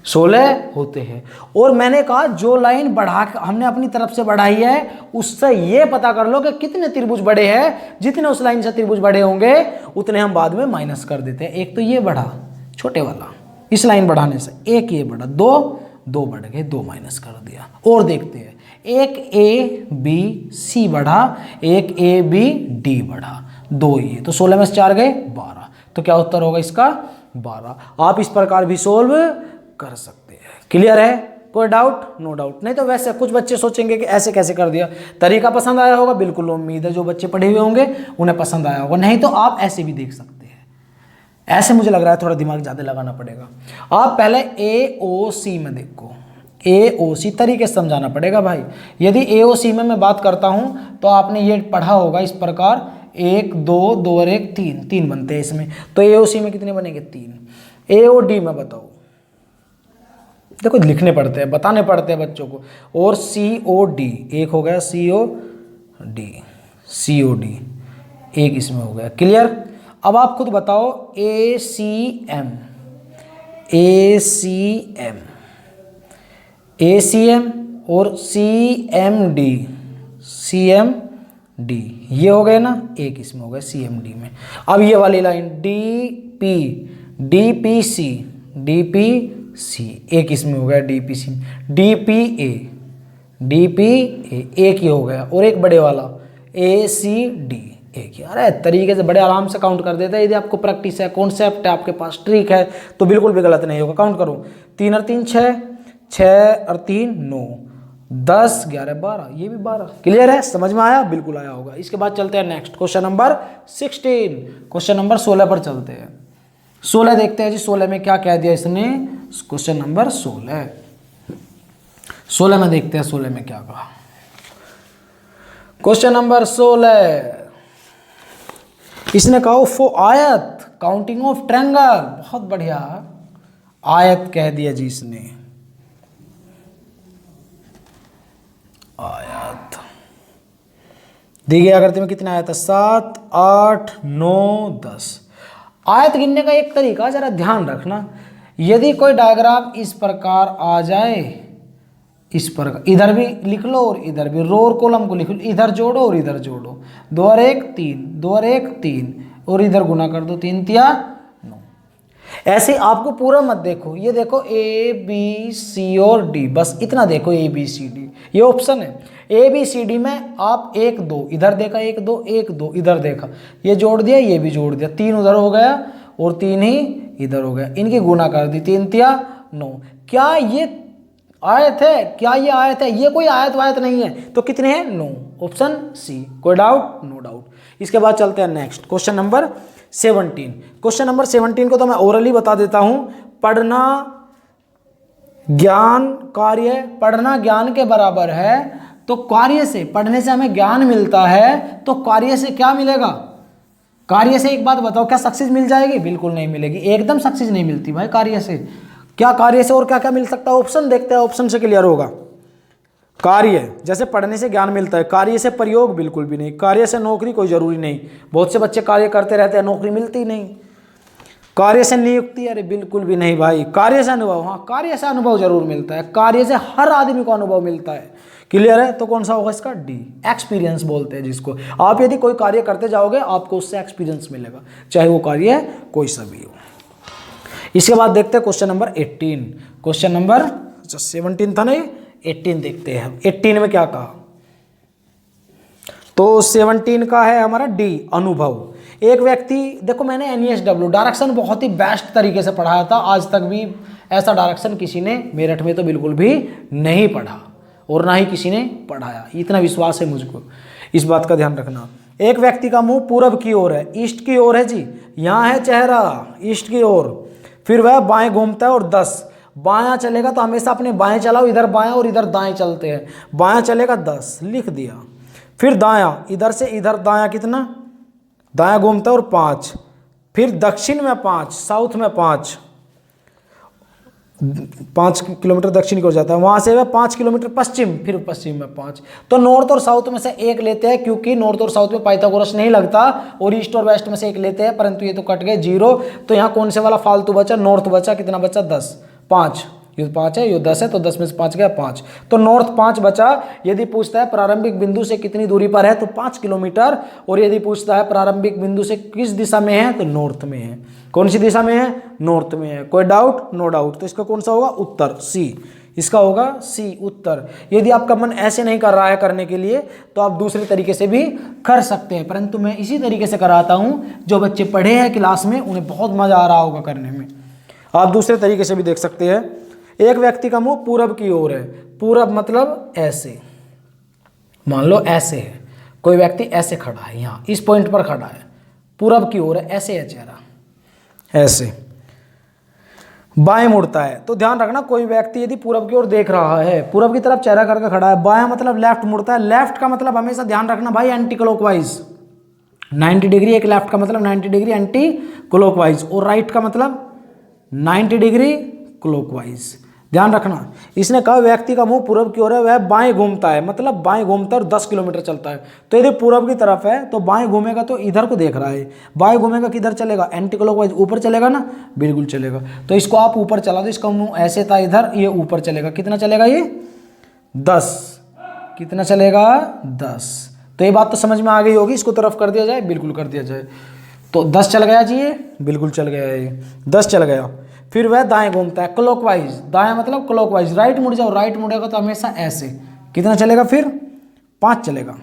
16 होते हैं। और मैंने कहा जो लाइन बढ़ा हमने अपनी तरफ से बढ़ाई है, उससे ये पता कर लो कि कितने त्रिभुज बड़े हैं। जितने उस लाइन से त्रिभुज बड़े होंगे उतने हम बाद में माइनस कर देते हैं। एक तो ये बढ़ा छोटे वाला, इस लाइन बढ़ाने से एक ये बढ़ा, दो बढ़ गए, 2 माइनस कर दिया। और देखते हैं, एक ए बी सी बढ़ा, एक ए बी डी बढ़ा, 2 ये, तो 16 में से 4 गए 12। तो क्या उत्तर होगा इसका? 12। आप इस प्रकार भी सोल्व कर सकते हैं। क्लियर है? कोई डाउट? No doubt. नहीं तो वैसे कुछ बच्चे सोचेंगे कि ऐसे कैसे कर दिया। तरीका पसंद आया होगा, बिल्कुल उम्मीद है जो बच्चे पढ़े हुए होंगे उन्हें पसंद आया होगा। नहीं तो आप ऐसे भी देख सकते हैं। ऐसे मुझे लग रहा है थोड़ा दिमाग ज़्यादा लगाना पड़ेगा। आप पहले ए ओ सी में देखो, ए ओ सी तरीके से समझाना पड़ेगा भाई। यदि ए ओ सी में मैं बात करता हूँ तो आपने ये पढ़ा होगा इस प्रकार, 1 2 2 और 1 3 बनते हैं इसमें। तो ए ओ सी में कितने बनेंगे? 3। ए ओ डी में बताओ, देखो लिखने पड़ते हैं, बताने पड़ते हैं बच्चों को। और सी ओ डी, एक हो गया सी ओ डी, एक इसमें हो गया। क्लियर? अब आप खुद बताओ, ए सी एम, और सी एम डी, ये हो गए ना, एक इसमें हो गया सी एम डी में। अब ये वाली लाइन डी पी सी, एक इसमें हो गया D P C, D P A, एक ही हो गया। और एक बड़े वाला ए सी डी, एक ही। अरे तरीके से बड़े आराम से काउंट कर देता है। यदि आपको प्रैक्टिस है, कॉन्सेप्ट है आपके पास, ट्रिक है, तो बिल्कुल भी गलत नहीं होगा। काउंट करो, 3 और 3 6, 6 और 3 9, 10 11 12, ये भी 12। क्लियर है? समझ में आया? बिल्कुल आया होगा। इसके बाद चलते हैं next, question number 16। Question number 16 पर चलते हैं। 16 देखते हैं जी, 16 में क्या कह दिया इसने। क्वेश्चन नंबर 16, 16 में देखते हैं 16 में क्या कहा। क्वेश्चन नंबर 16, इसने कहा फॉर आयत काउंटिंग ऑफ ट्रायंगल। बहुत बढ़िया, आयत कह दिया जी इसने, आयत दी गई आकृति में कितने आयत है? 7, 8, 9, 10। आयत गिनने का एक तरीका जरा ध्यान रखना, यदि कोई डायग्राम इस प्रकार आ जाए, इस प्रकार इधर भी लिख लो और इधर भी, रो और कॉलम को लिख लो, इधर जोड़ो और इधर जोड़ो, 2 और 1 3, 2 और 1 3, और इधर गुना कर दो, 3 तिया 9। ऐसे आपको पूरा मत देखो, ये देखो ए बी सी और डी, बस इतना देखो ए बी सी डी, ये ऑप्शन है। ए बी सी डी में आप 1 2 इधर देखा, 1 2 1 2 इधर देखा, ये जोड़ दिया, ये भी जोड़ दिया, 3 उधर हो गया और 3 ही इधर हो गया, इनकी गुना कर दी, 3 तिया 9। क्या ये आयत है? क्या ये आयत है? ये कोई आयत वायत नहीं है, तो कितने हैं? 9, ऑप्शन सी। कोई डाउट? No doubt. इसके बाद चलते हैं next, question number 17। Question number 17 को तो मैं ओरली बता देता हूं। पढ़ना ज्ञान कार्य, पढ़ना ज्ञान के बराबर है, तो कार्य से, पढ़ने से हमें ज्ञान मिलता है, तो कार्य से क्या मिलेगा? कार्य से एक बात बताओ, क्या सक्सेस मिल जाएगी? बिल्कुल नहीं मिलेगी, एकदम सक्सेस नहीं मिलती भाई कार्य से। क्या कार्य से और क्या क्या मिल सकता है? ऑप्शन देखते हैं, ऑप्शन से क्लियर होगा। कार्य, जैसे पढ़ने से ज्ञान मिलता है, कार्य से प्रयोग बिल्कुल भी नहीं, कार्य से नौकरी कोई जरूरी नहीं, बहुत से बच्चे कार्य करते रहते हैं, नौकरी मिलती नहीं। कार्य से नियुक्ति, अरे बिल्कुल भी नहीं भाई। कार्य से अनुभव, हाँ कार्य से अनुभव जरूर मिलता है, कार्य से हर आदमी को अनुभव मिलता है। क्लियर है? तो कौन सा होगा इसका? डी, एक्सपीरियंस बोलते हैं जिसको। आप यदि कोई कार्य करते जाओगे आपको उससे एक्सपीरियंस मिलेगा, चाहे वो कार्य कोई सा भी हो। इसके बाद देखते हैं क्वेश्चन नंबर 18। क्वेश्चन नंबर 17 था ना, 18 देखते हैं हम। 18 में क्या कहा? तो 17 का है हमारा डी, अनुभव। एक व्यक्ति, देखो मैंने NESW डायरेक्शन बहुत ही बेस्ट तरीके से पढ़ाया था, आज तक भी ऐसा डायरेक्शन किसी ने मेरठ में तो बिल्कुल भी नहीं पढ़ा और ना ही किसी ने पढ़ाया, इतना विश्वास है मुझको, इस बात का ध्यान रखना। एक व्यक्ति का मुंह पूरब की ओर है, ईस्ट की ओर है जी, यहाँ है चेहरा ईस्ट की ओर, फिर वह बाएं घूमता है और 10 बायां चलेगा, तो हमेशा अपने बाएं चलाओ, इधर बाएं और इधर दाएं चलते हैं, बायां चलेगा 10 लिख दिया। फिर दायां, इधर से इधर दायां कितना, दायां घूमता है और 5, फिर दक्षिण में 5, साउथ में 5 किलोमीटर दक्षिण की ओर जाता है, वहां से वह 5 किलोमीटर पश्चिम, फिर पश्चिम में 5। तो नॉर्थ और साउथ में से एक लेते हैं, क्योंकि नॉर्थ और साउथ में पाइथागोरस नहीं लगता, और ईस्ट और वेस्ट में से एक लेते हैं, परंतु ये तो कट गए 0। तो यहाँ कौन से वाला फालतू बचा? नॉर्थ बचा, कितना बचा? 10, 5, ये 5 है, ये 10 है, तो 10 में से 5 गया 5, तो नॉर्थ 5 बचा। यदि पूछता है प्रारंभिक बिंदु से कितनी दूरी पर है, तो 5 किलोमीटर, और यदि पूछता है प्रारंभिक बिंदु से किस दिशा में है, तो नॉर्थ में है। कौन सी दिशा में है? नॉर्थ में है। कोई डाउट? No doubt. तो इसका कौन सा होगा? उत्तर, सी। इसका होगा सी, उत्तर। यदि आपका मन ऐसे नहीं कर रहा है करने के लिए, तो आप दूसरे तरीके से भी कर सकते हैं, परंतु मैं इसी तरीके से कराता हूं। जो बच्चे पढ़े हैं क्लास में उन्हें बहुत मजा आ रहा होगा करने में, आप दूसरे तरीके से भी देख सकते हैं। एक व्यक्ति का मुंह पूरब की ओर है, पूरब मतलब ऐसे, मान लो ऐसे है, कोई व्यक्ति ऐसे खड़ा है, यहाँ इस पॉइंट पर खड़ा है, पूरब की ओर है, ऐसे है चेहरा, ऐसे बाएं मुड़ता है। तो ध्यान रखना, कोई व्यक्ति यदि पूरब की ओर देख रहा है, पूरब की तरफ चेहरा करके खड़ा है, बायां मतलब लेफ्ट मुड़ता है। लेफ्ट का मतलब हमेशा ध्यान रखना भाई एंटी क्लॉकवाइज, 90 डिग्री, एक लेफ्ट का मतलब 90 डिग्री एंटी क्लॉकवाइज, और राइट का मतलब 90 डिग्री क्लॉकवाइज। ध्यान रखना, इसने कहा व्यक्ति का मुंह पूरब की ओर है, वह बाएं घूमता है, मतलब बाएं घूमता है और 10 किलोमीटर चलता है। तो यदि पूरब की तरफ है तो बाएं घूमेगा तो इधर को देख रहा है, बाएं घूमेगा किधर चलेगा? एंटी क्लॉकवाइज, ऊपर चलेगा ना, बिल्कुल चलेगा। तो इसको आप ऊपर चला दो, इसका मुंह ऐसे था इधर, ये ऊपर चलेगा, कितना चलेगा ये? 10, कितना चलेगा? 10। तो ये बात तो समझ में आ गई होगी, इसको तरफ कर दिया जाए, बिल्कुल कर दिया जाए, तो 10 चल गया जी, ये बिल्कुल चल गया, ये 10 चल गया। फिर वह दाएं घूमता है, क्लॉकवाइज, दाएं मतलब क्लॉकवाइज, राइट मुड़ जाओ, राइट मुड़ेगा तो हमेशा ऐसे, कितना चलेगा? फिर 5 चलेगा,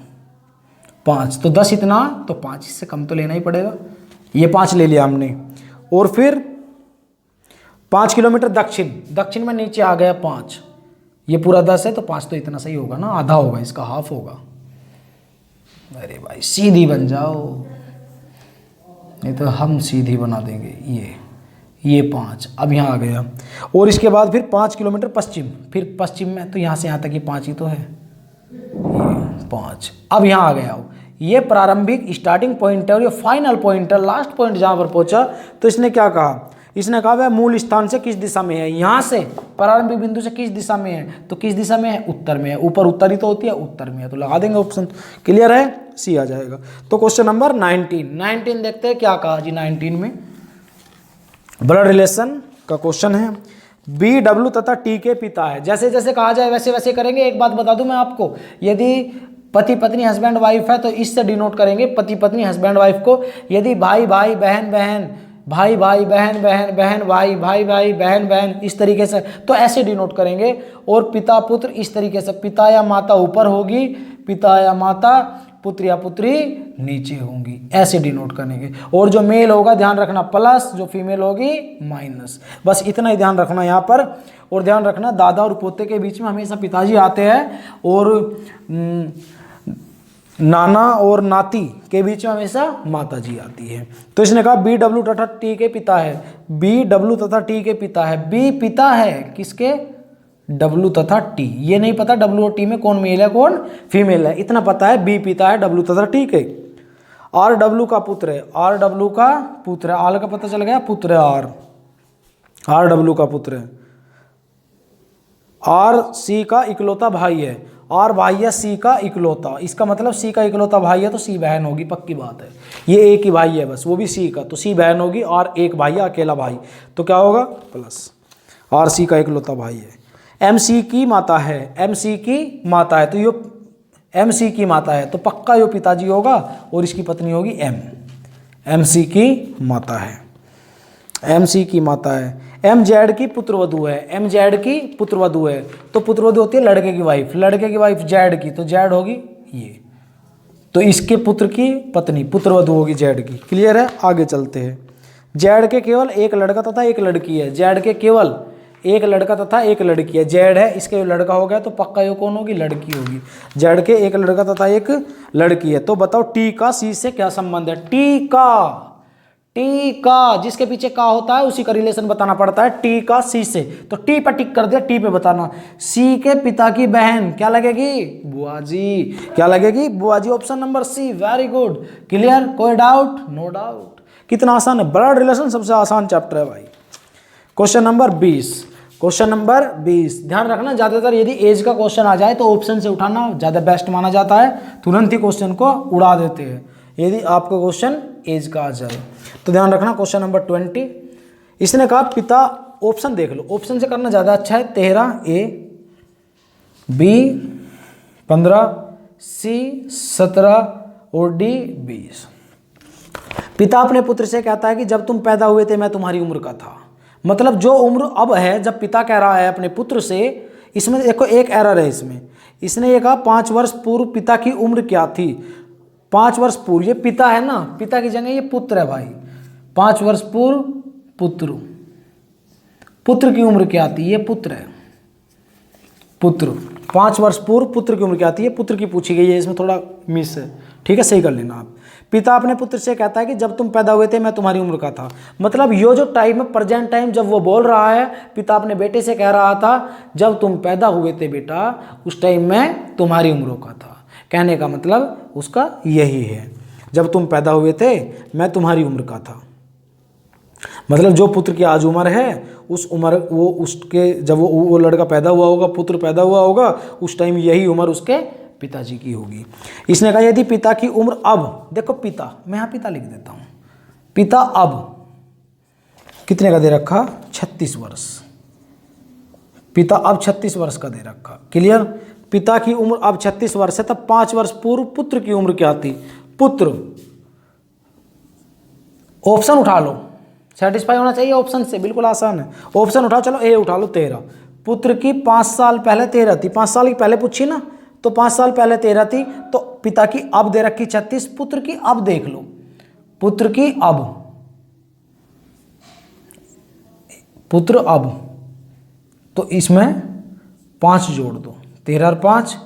5, तो 10 इतना, तो 5, इससे कम तो लेना ही पड़ेगा, ये 5 ले लिया हमने। और फिर 5 किलोमीटर दक्षिण, दक्षिण में नीचे आ गया 5, ये पूरा 10 है, तो 5 तो इतना सही होगा ना, आधा होगा, इसका हाफ होगा। अरे भाई सीधी बन जाओ, नहीं तो हम सीधी बना देंगे, ये 5, अब यहाँ आ गया। और इसके बाद फिर 5 किलोमीटर पश्चिम, फिर पश्चिम में तो यहाँ से यहाँ तक ये 5 ही तो है, ये 5। अब यहाँ आ गया, ये प्रारंभिक स्टार्टिंग पॉइंट है और ये फाइनल पॉइंट है, लास्ट पॉइंट जहाँ पर पहुँचा। तो इसने क्या कहा, इसने कहा वह मूल स्थान से किस दिशा में है, यहाँ से प्रारंभिक बिंदु से किस दिशा में है, तो किस दिशा में है, उत्तर में है। ऊपर उत्तर ही तो होती है, उत्तर में है, तो लगा देंगे ऑप्शन। क्लियर है, सी आ जाएगा। तो क्वेश्चन नंबर 19 देखते हैं क्या कहा जी। 19 में ब्लड रिलेशन का क्वेश्चन है। बी डब्ल्यू तथा टी के पिता है। जैसे जैसे कहा जाए वैसे वैसे करेंगे। एक बात बता दूं मैं आपको, यदि पति पत्नी हस्बैंड वाइफ है तो इससे डिनोट करेंगे पति पत्नी हस्बैंड वाइफ को। यदि भाई भाई बहन बहन, भाई भाई बहन बहन, बहन भाई, भाई भाई बहन बहन, इस तरीके से तो ऐसे डिनोट करेंगे। और पिता पुत्र इस तरीके से, पिता या माता ऊपर होगी, पिता या माता, पुत्र या पुत्री नीचे होंगी, ऐसे डिनोट करेंगे। और जो मेल होगा ध्यान रखना प्लस, जो फीमेल होगी माइनस। बस इतना ही ध्यान रखना यहाँ पर। और ध्यान रखना दादा और पोते के बीच में हमेशा पिताजी आते हैं और नाना और नाती के बीच में हमेशा माताजी आती है। तो इसने कहा बी डब्ल्यू तथा टी के पिता है। बी डब्ल्यू तथा टी के पिता है। बी पिता है किसके, डब्ल्यू तथा टी। ये नहीं पता डब्ल्यू और टी में कौन मेल है कौन फीमेल है, इतना पता है बी पिता है डब्ल्यू तथा टी के। आर डब्ल्यू का पुत्र है, आर डब्ल्यू का पुत्र है, आर का पता चल गया, पुत्र है आर डब्ल्यू का पुत्र है। आर सी का इकलौता भाई है, आर भाई है सी का इकलौता, इसका मतलब सी का इकलौता भाई है तो सी बहन होगी, पक्की बात है। ये एक ही भाई है बस, वो भी सी का, तो सी बहन होगी और एक भाई है अकेला भाई, तो क्या होगा प्लस। आर सी का इकलौता भाई है। एम सी की माता है, एम सी की माता है, तो ये एम सी की माता है तो पक्का यो पिताजी होगा और इसकी पत्नी होगी एम। एम सी की माता है, एम सी की माता है। एम जेड की पुत्रवधू है, एम जेड की पुत्रवधू है, तो पुत्रवधू होती है लड़के की वाइफ, लड़के की वाइफ जेड की, तो जेड होगी ये, तो इसके पुत्र की पत्नी पुत्रवधू होगी जेड की। क्लियर है, आगे चलते हैं। जेड के केवल एक लड़का तथा एक लड़की है, जेड के केवल एक लड़का तथा एक लड़की है। जेड है, इसके लड़का हो गया तो पक्का ये कौन होगी, लड़की होगी। जेड के एक लड़का तथा एक लड़की है। तो बताओ टी का सी से क्या संबंध है। टी का जिसके पीछे का होता है उसी का रिलेशन बताना पड़ता है, टी का सी से। तो टी पर टिक कर दिया, टी पे बताना। सी के पिता की बहन क्या लगेगी, बुआ जी। क्या लगेगी, बुआ जी। Option number C, very good. Clear, कोई डाउट, नो डाउट। कितना आसान है, ब्लड रिलेशन सबसे आसान चैप्टर है भाई। क्वेश्चन नंबर 20, क्वेश्चन नंबर 20 ध्यान रखना, ज्यादातर यदि एज का क्वेश्चन आ जाए तो ऑप्शन से उठाना ज्यादा बेस्ट माना जाता है, तुरंत ही क्वेश्चन को उड़ा देते हैं यदि आपका क्वेश्चन एज का आ जाए। तो ध्यान रखना क्वेश्चन नंबर 20, इसने कहा पिता, ऑप्शन देख लो, ऑप्शन से करना ज्यादा अच्छा है। 13 ए, बी 15, सी 17 और डी 20। पिता अपने पुत्र से कहता है कि जब तुम पैदा हुए थे मैं तुम्हारी उम्र का था। मतलब जो उम्र अब है, जब पिता कह रहा है अपने पुत्र से, इसमें देखो एक एरर है इसमें। इसने ये कहा 5 वर्ष पूर्व पिता की उम्र क्या थी। 5 वर्ष पूर्व, ये पिता है ना, पिता की जगह ये पुत्र है भाई। 5 वर्ष पूर्व पुत्र, पुत्र की उम्र क्या थी, ये पुत्र है, पुत्र। 5 वर्ष पूर्व पुत्र की उम्र क्या थी, ये पुत्र की पूछी गई है, इसमें थोड़ा मिस है, ठीक है, सही कर लेना आप। पिता अपने पुत्र से कहता है कि जब तुम पैदा हुए थे मैं तुम्हारी उम्र का था। मतलब ये जो टाइम है, प्रेजेंट टाइम, जब वो बोल रहा है, पिता अपने बेटे से कह रहा था जब तुम पैदा हुए थे बेटा उस टाइम मैं तुम्हारी उम्र का था। कहने का मतलब उसका यही है, जब तुम पैदा हुए थे मैं तुम्हारी उम्र का था। मतलब जो पुत्र की आज उम्र है उस उम्र, वो उसके जब वो लड़का पैदा हुआ होगा, पुत्र पैदा हुआ होगा, उस टाइम यही उम्र उसके पिताजी की होगी। इसने कहा यदि पिता की उम्र अब, देखो पिता, मैं यहाँ पिता लिख देता हूँ, पिता अब कितने का दे रखा, 36 वर्ष। पिता अब 36 वर्ष का दे रखा। क्लियर, पिता की उम्र अब 36 वर्ष है, तब 5 वर्ष पूर्व पुत्र की उम्र क्या थी, पुत्र। ऑप्शन उठा लो, सेटिस्फाई होना चाहिए ऑप्शन से, बिल्कुल आसान है। ऑप्शन उठाओ, चलो ए उठा लो 13। पुत्र की 5 साल पहले 13 थी, 5 साल की पहले पूछी ना, तो 5 साल पहले 13 थी, तो पिता की अब दे रखी 36, पुत्र की अब देख लो, पुत्र की अब, पुत्र अब, तो इसमें 5 जोड़ दो, 13 और 5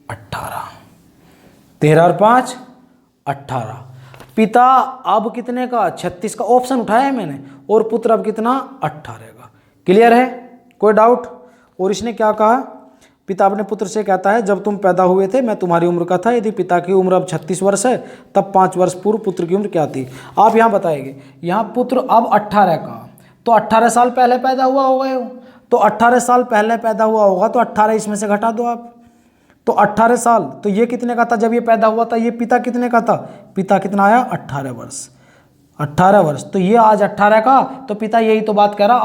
18, 13 और 5 18। पिता अब कितने का, 36 का। ऑप्शन उठाया है मैंने, और पुत्र अब कितना 18 का। क्लियर है, कोई डाउट? और इसने क्या कहा, पिता अपने पुत्र से कहता है जब तुम पैदा हुए थे मैं तुम्हारी उम्र का था, यदि पिता की उम्र अब 36 वर्ष है तब 5 वर्ष पूर्व पुत्र की उम्र क्या थी। आप यहाँ बताएंगे, यहाँ पुत्र अब 18 का, तो 18 साल पहले पैदा हुआ होगा, तो 18 साल पहले पैदा हुआ होगा तो 18 इसमें से घटा दो आप, तो 18 साल, तो ये कितने का था जब ये पैदा हुआ था, ये पिता कितने का था, पिता कितना आया 18 वर्ष, 18 वर्ष, तो ये आज 18 का, तो पिता यही तो बात कह रहा,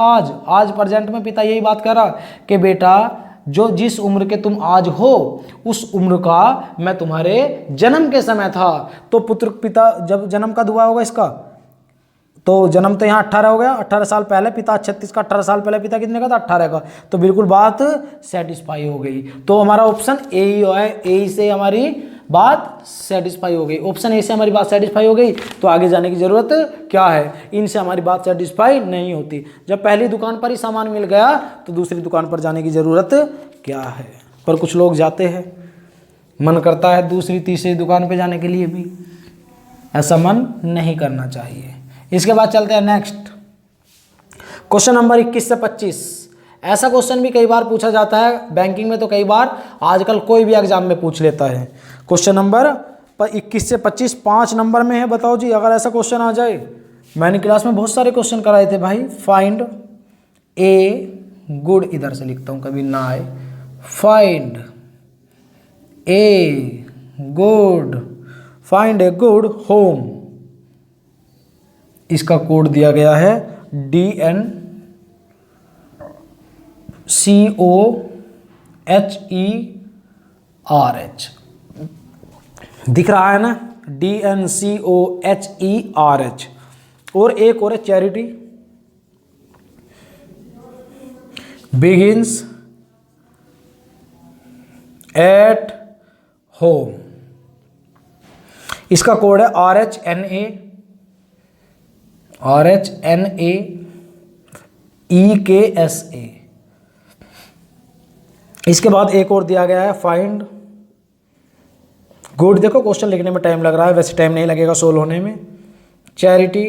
आज प्रेजेंट में पिता यही बात कह रहा कि बेटा जो जिस उम्र के तुम आज हो उस उम्र का मैं तुम्हारे जन्म के समय था। तो पुत्र पिता जब जन्म कब हुआ होगा इसका, तो जन्म तो यहाँ 18 हो गया, 18 साल पहले पिता 36 का, 18 साल पहले पिता कितने का था 18 का, तो बिल्कुल बात सेटिस्फाई हो गई। तो हमारा ऑप्शन ए ही है, ए से हमारी बात सेटिस्फाई हो गई, ऑप्शन ए से हमारी बात सेटिस्फाई हो गई। तो आगे जाने की जरूरत क्या है, इनसे हमारी बात सेटिस्फाई नहीं होती। जब पहली दुकान पर ही सामान मिल गया तो दूसरी दुकान पर जाने की जरूरत क्या है। पर कुछ लोग जाते हैं, मन करता है दूसरी तीसरी दुकान पर जाने के लिए भी, ऐसा मन नहीं करना चाहिए। इसके बाद चलते हैं नेक्स्ट, क्वेश्चन नंबर 21 से 25। ऐसा क्वेश्चन भी कई बार पूछा जाता है बैंकिंग में, तो कई बार आजकल कोई भी एग्जाम में पूछ लेता है। क्वेश्चन नंबर 21 से 25 5 नंबर में है। बताओ जी, अगर ऐसा क्वेश्चन आ जाए, मैंने क्लास में बहुत सारे क्वेश्चन कराए थे भाई। फाइंड ए गुड, इधर से लिखता हूं कभी ना आए, फाइंड ए गुड होम, इसका कोड दिया गया है DNCOHERH, दिख रहा है ना, DNCOHERH। और एक और है चैरिटी बिगिंस एट होम, इसका कोड है RHNAEKSA। इसके बाद एक और दिया गया है फाइंड गुड, देखो क्वेश्चन लिखने में टाइम लग रहा है, वैसे टाइम नहीं लगेगा सोल्व होने में। चैरिटी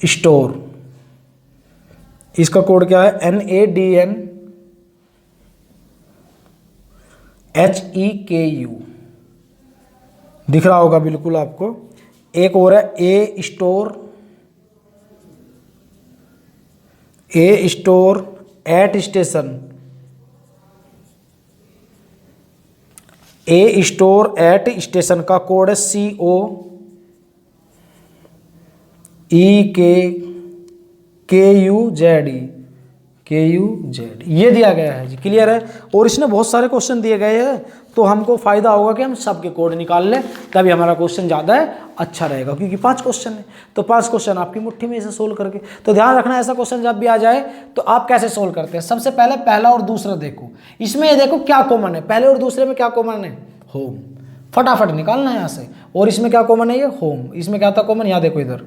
स्टोर, इसका कोड क्या है NADNHEKU, दिख रहा होगा बिल्कुल आपको। एक और है ए store at station, A store at station का कोड है COEKUZE, ये दिया गया है जी। क्लियर है, और इसने बहुत सारे क्वेश्चन दिए गए हैं, तो हमको फायदा होगा कि हम सबके कोड निकाल लें, तभी हमारा क्वेश्चन ज़्यादा अच्छा रहेगा, क्योंकि 5 क्वेश्चन है, तो 5 क्वेश्चन आपकी मुट्ठी में इसे सोल्व करके। तो ध्यान रखना, ऐसा क्वेश्चन जब भी आ जाए तो आप कैसे सोल्व करते हैं। सबसे पहले पहला और दूसरा देखो, इसमें ये देखो क्या कॉमन है, पहले और दूसरे में क्या कॉमन है, होम, फटाफट निकालना है यहाँ से। और इसमें क्या कॉमन है, ये होम, इसमें क्या था कॉमन, यहाँ देखो इधर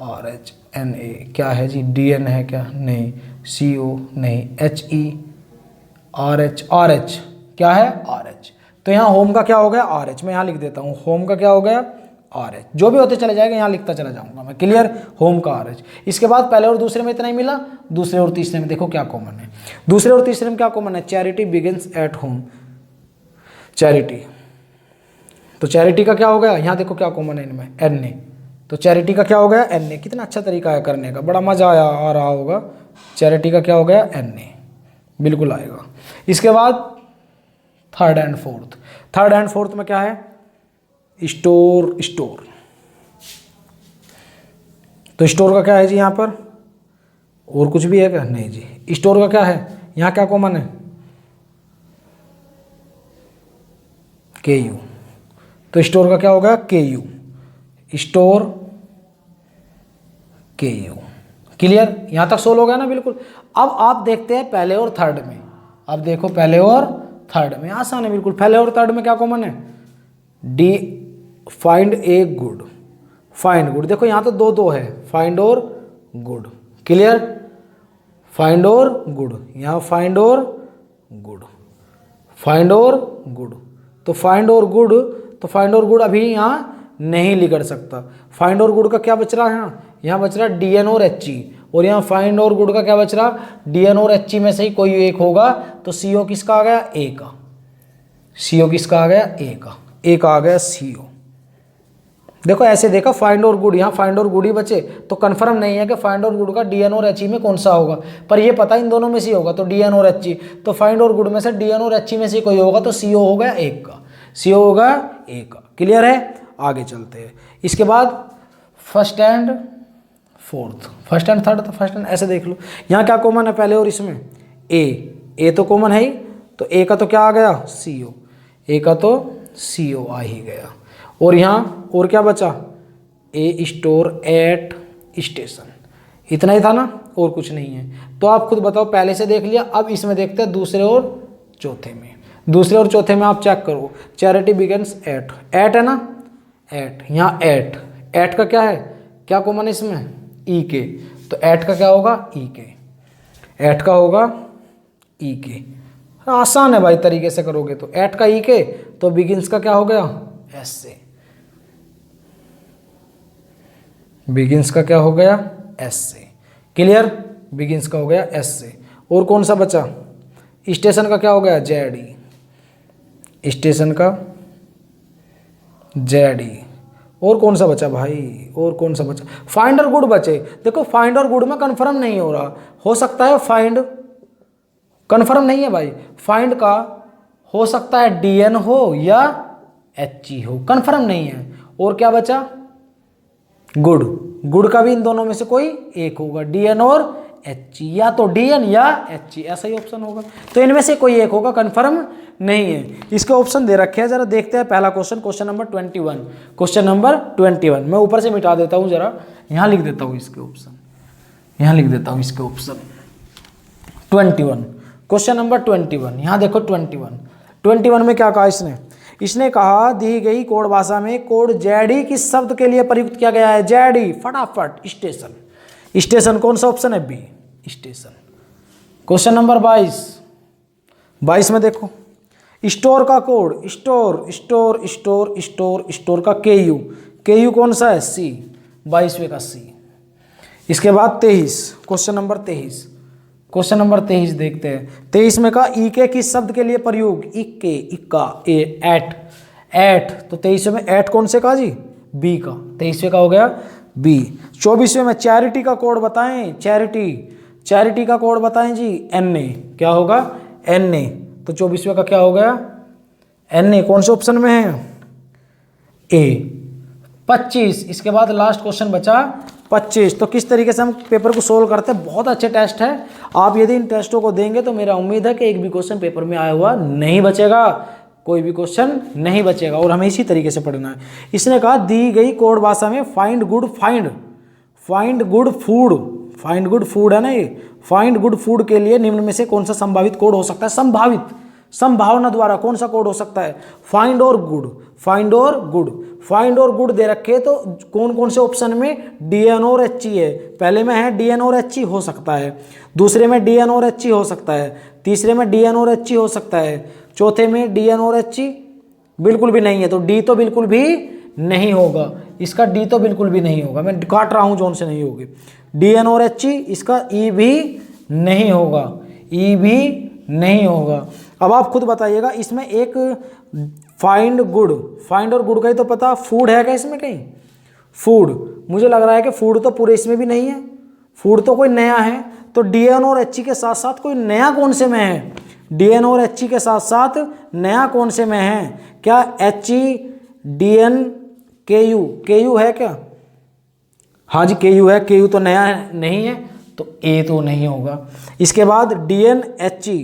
RHNA क्या है जी, DN है क्या, नहीं, CO नहीं, HERH क्या है, RH। तो यहाँ होम का क्या हो गया, RH, मैं यहाँ लिख देता हूँ, होम का क्या हो गया, RH, जो भी होते चले जाएगा, यहाँ लिखता चला जाऊंगा मैं। क्लियर, होम का RH। इसके बाद पहले और दूसरे में इतना ही मिला, दूसरे और तीसरे में देखो क्या कॉमन है, दूसरे और तीसरे में क्या कॉमन है, charity begins at home, charity, तो चैरिटी का क्या हो गया, यहाँ देखो क्या कॉमन है इनमें, NA, तो चैरिटी का क्या हो गया, NA। कितना अच्छा तरीका है करने का, बड़ा मजा आ रहा होगा। चैरिटी का क्या हो गया, NA, बिल्कुल आएगा। इसके बाद थर्ड एंड फोर्थ में क्या है, स्टोर, तो स्टोर का क्या है जी यहाँ पर, और कुछ भी है क्या, नहीं जी। स्टोर का क्या है, यहाँ क्या कॉमन है, KU, तो स्टोर का क्या हो गया, KU, स्टोर KU। क्लियर, यहां तक सोल्व हो गया ना, बिल्कुल। अब आप देखते हैं पहले और थर्ड में, अब देखो पहले और थर्ड में आसान है बिल्कुल। पहले और थर्ड में क्या कॉमन है, find a good, find good, देखो यहां तो दो है, फाइंड और गुड। क्लियर, फाइंड और गुड, यहां फाइंड और गुड, फाइंड और गुड, तो फाइंड और गुड, तो फाइंड और गुड अभी यहां नहीं लिख सकता। फाइंड और गुड का क्या बच रहा है, यहाँ बच रहा DN और HE, और यहाँ फाइंड और गुड का क्या बच रहा, DN और HE में से ही कोई एक होगा, तो CO किसका आ गया, A का। CO किसका आ गया, A का आ गया CO। देखो ऐसे देखा फाइंड और गुड, यहाँ फाइंड और गुड ही बचे, तो कंफर्म नहीं है कि फाइंड और गुड का DN और HE में कौन सा होगा, पर ये पता इन दोनों में से होगा, तो DN और HE, तो फाइंड और गुड में से DN और HE में से कोई होगा, तो CO हो गया 1 का, CO होगा 1 का। क्लियर है, आगे चलते हैं। इसके बाद first and fourth, first and third, तो फर्स्ट एंड ऐसे देख लो, यहाँ क्या कॉमन है पहले और इसमें, A तो कॉमन है ही, तो A का तो क्या आ गया, CO, A का तो CO आ ही गया। और यहाँ और क्या बचा, A स्टोर एट स्टेशन, इतना ही था ना, और कुछ नहीं है। तो आप खुद बताओ, पहले से देख लिया, अब इसमें देखते हैं दूसरे और चौथे में। दूसरे और चौथे में आप चेक करो, चैरिटी बिगिंस एट, है ना, एट, यहाँ एट का क्या है, क्या कॉमन है इसमें, ई के, तो एट का क्या होगा, ई के, एट का होगा ई के। आसान है भाई, तरीके से करोगे तो एट का ई के, तो बिगिंस का क्या हो गया, एस से, बिगिंस का क्या हो गया, एस से। क्लियर, बिगिंस का हो गया एस से। और कौन सा बचा, स्टेशन का क्या हो गया, जेडी, स्टेशन का जेडी। और कौन सा बचा भाई, और कौन सा बचा, फाइंड और गुड बचे। देखो फाइंड और गुड में कंफर्म नहीं हो रहा, हो सकता है फाइंड, कंफर्म नहीं है भाई, फाइंड का हो सकता है DN हो या HE हो, कंफर्म नहीं है। और क्या बचा, गुड का भी इन दोनों में से कोई एक होगा, DN और HE, या तो DN या HE, ऐसा ही ऑप्शन होगा। तो इनमें से कोई एक होगा, कंफर्म नहीं है। इसके ऑप्शन दे रखे हैं, जरा देखते हैं। पहला question, question number 21, question number 21 मैं ऊपर से मिटा देता हूँ, जरा यहाँ लिख देता हूँ इसके ऑप्शन, यहाँ लिख देता हूँ इसके ऑप्शन 21, क्वेश्चन नंबर 21। यहाँ देखो 21 में क्या कहा इसने कहा दी गई कोड भाषा में कोड जेडी किस शब्द के लिए प्रयुक्त किया गया है, जेडी, फटाफट, स्टेशन, स्टेशन कौन सा ऑप्शन है, बी, स्टेशन। क्वेश्चन नंबर 22 में देखो, स्टोर का कोड, स्टोर का केयू कौन सा है, सी, 22वें का सी। इसके बाद 23, क्वेश्चन नंबर 23 देखते हैं। 23 में का ई के किस शब्द के लिए प्रयोग, इक्के, इक्का, एट, तो 23वें में एट कौन से का जी, बी का, 23वें का हो गया बी। 24वें में चैरिटी का कोड बताएं, चैरिटी का कोड बताएं जी, NA, क्या होगा, NA, तो 24वें का क्या हो गया, NA, कौन से ऑप्शन में है, A। 25, इसके बाद लास्ट क्वेश्चन बचा 25। तो किस तरीके से हम पेपर को सोल्व करते हैं, बहुत अच्छे टेस्ट है। आप यदि इन टेस्टों को देंगे तो मेरा उम्मीद है कि एक भी क्वेश्चन पेपर में आया हुआ नहीं बचेगा, कोई भी क्वेश्चन नहीं बचेगा, और हमें इसी तरीके से पढ़ना है। इसने कहा दी गई कोड भाषा में फाइंड गुड फूड है ना, ये फाइंड गुड फूड के लिए निम्न में से कौन सा संभावित कोड हो सकता है, संभावना द्वारा कौन सा कोड हो सकता है, फाइंड और गुड दे रखे, तो कौन कौन से ऑप्शन में DN और HE है, पहले में है DN और HE हो सकता है, दूसरे में DN और HE हो सकता है, तीसरे में DN और HE हो सकता है, चौथे में DN और HE बिल्कुल भी नहीं है, तो D तो बिल्कुल भी नहीं होगा, इसका D तो बिल्कुल भी नहीं होगा, मैं काट रहा हूँ जोन से नहीं होगी, DN और HE, इसका E भी नहीं होगा, अब आप खुद बताइएगा। इसमें एक फाइंड और गुड का ही तो पता, फूड है क्या इसमें कहीं, फूड, मुझे लग रहा है कि फूड तो पूरे इसमें भी नहीं है, फूड तो कोई नया है, तो DN और HE के साथ साथ कोई नया कौन से में है, DN और HE के साथ साथ नया कौन से में है, क्या HE, DN, KU है क्या, हाँ जी KU है, KU तो नया नहीं है, तो A तो नहीं होगा। इसके बाद DN, HE,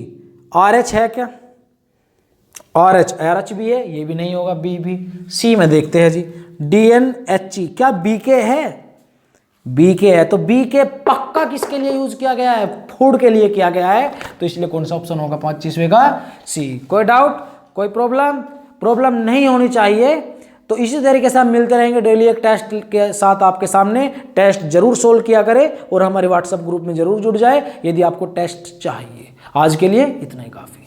RH है क्या, RH भी है, ये भी नहीं होगा, B भी। C में देखते हैं जी, DN, HE, क्या BK है, BK है, तो BK पक्का किसके लिए यूज किया गया है, फूड के लिए किया गया है, तो इसलिए कौन सा ऑप्शन होगा 25वें का C। कोई डाउट, कोई प्रॉब्लम नहीं होनी चाहिए। तो इसी तरीके से हम मिलते रहेंगे डेली एक टेस्ट के साथ आपके सामने। टेस्ट जरूर सोल्व किया करें और हमारे व्हाट्सएप ग्रुप में जरूर जुड़ जाए यदि आपको टेस्ट चाहिए। आज के लिए इतना ही काफ़ी।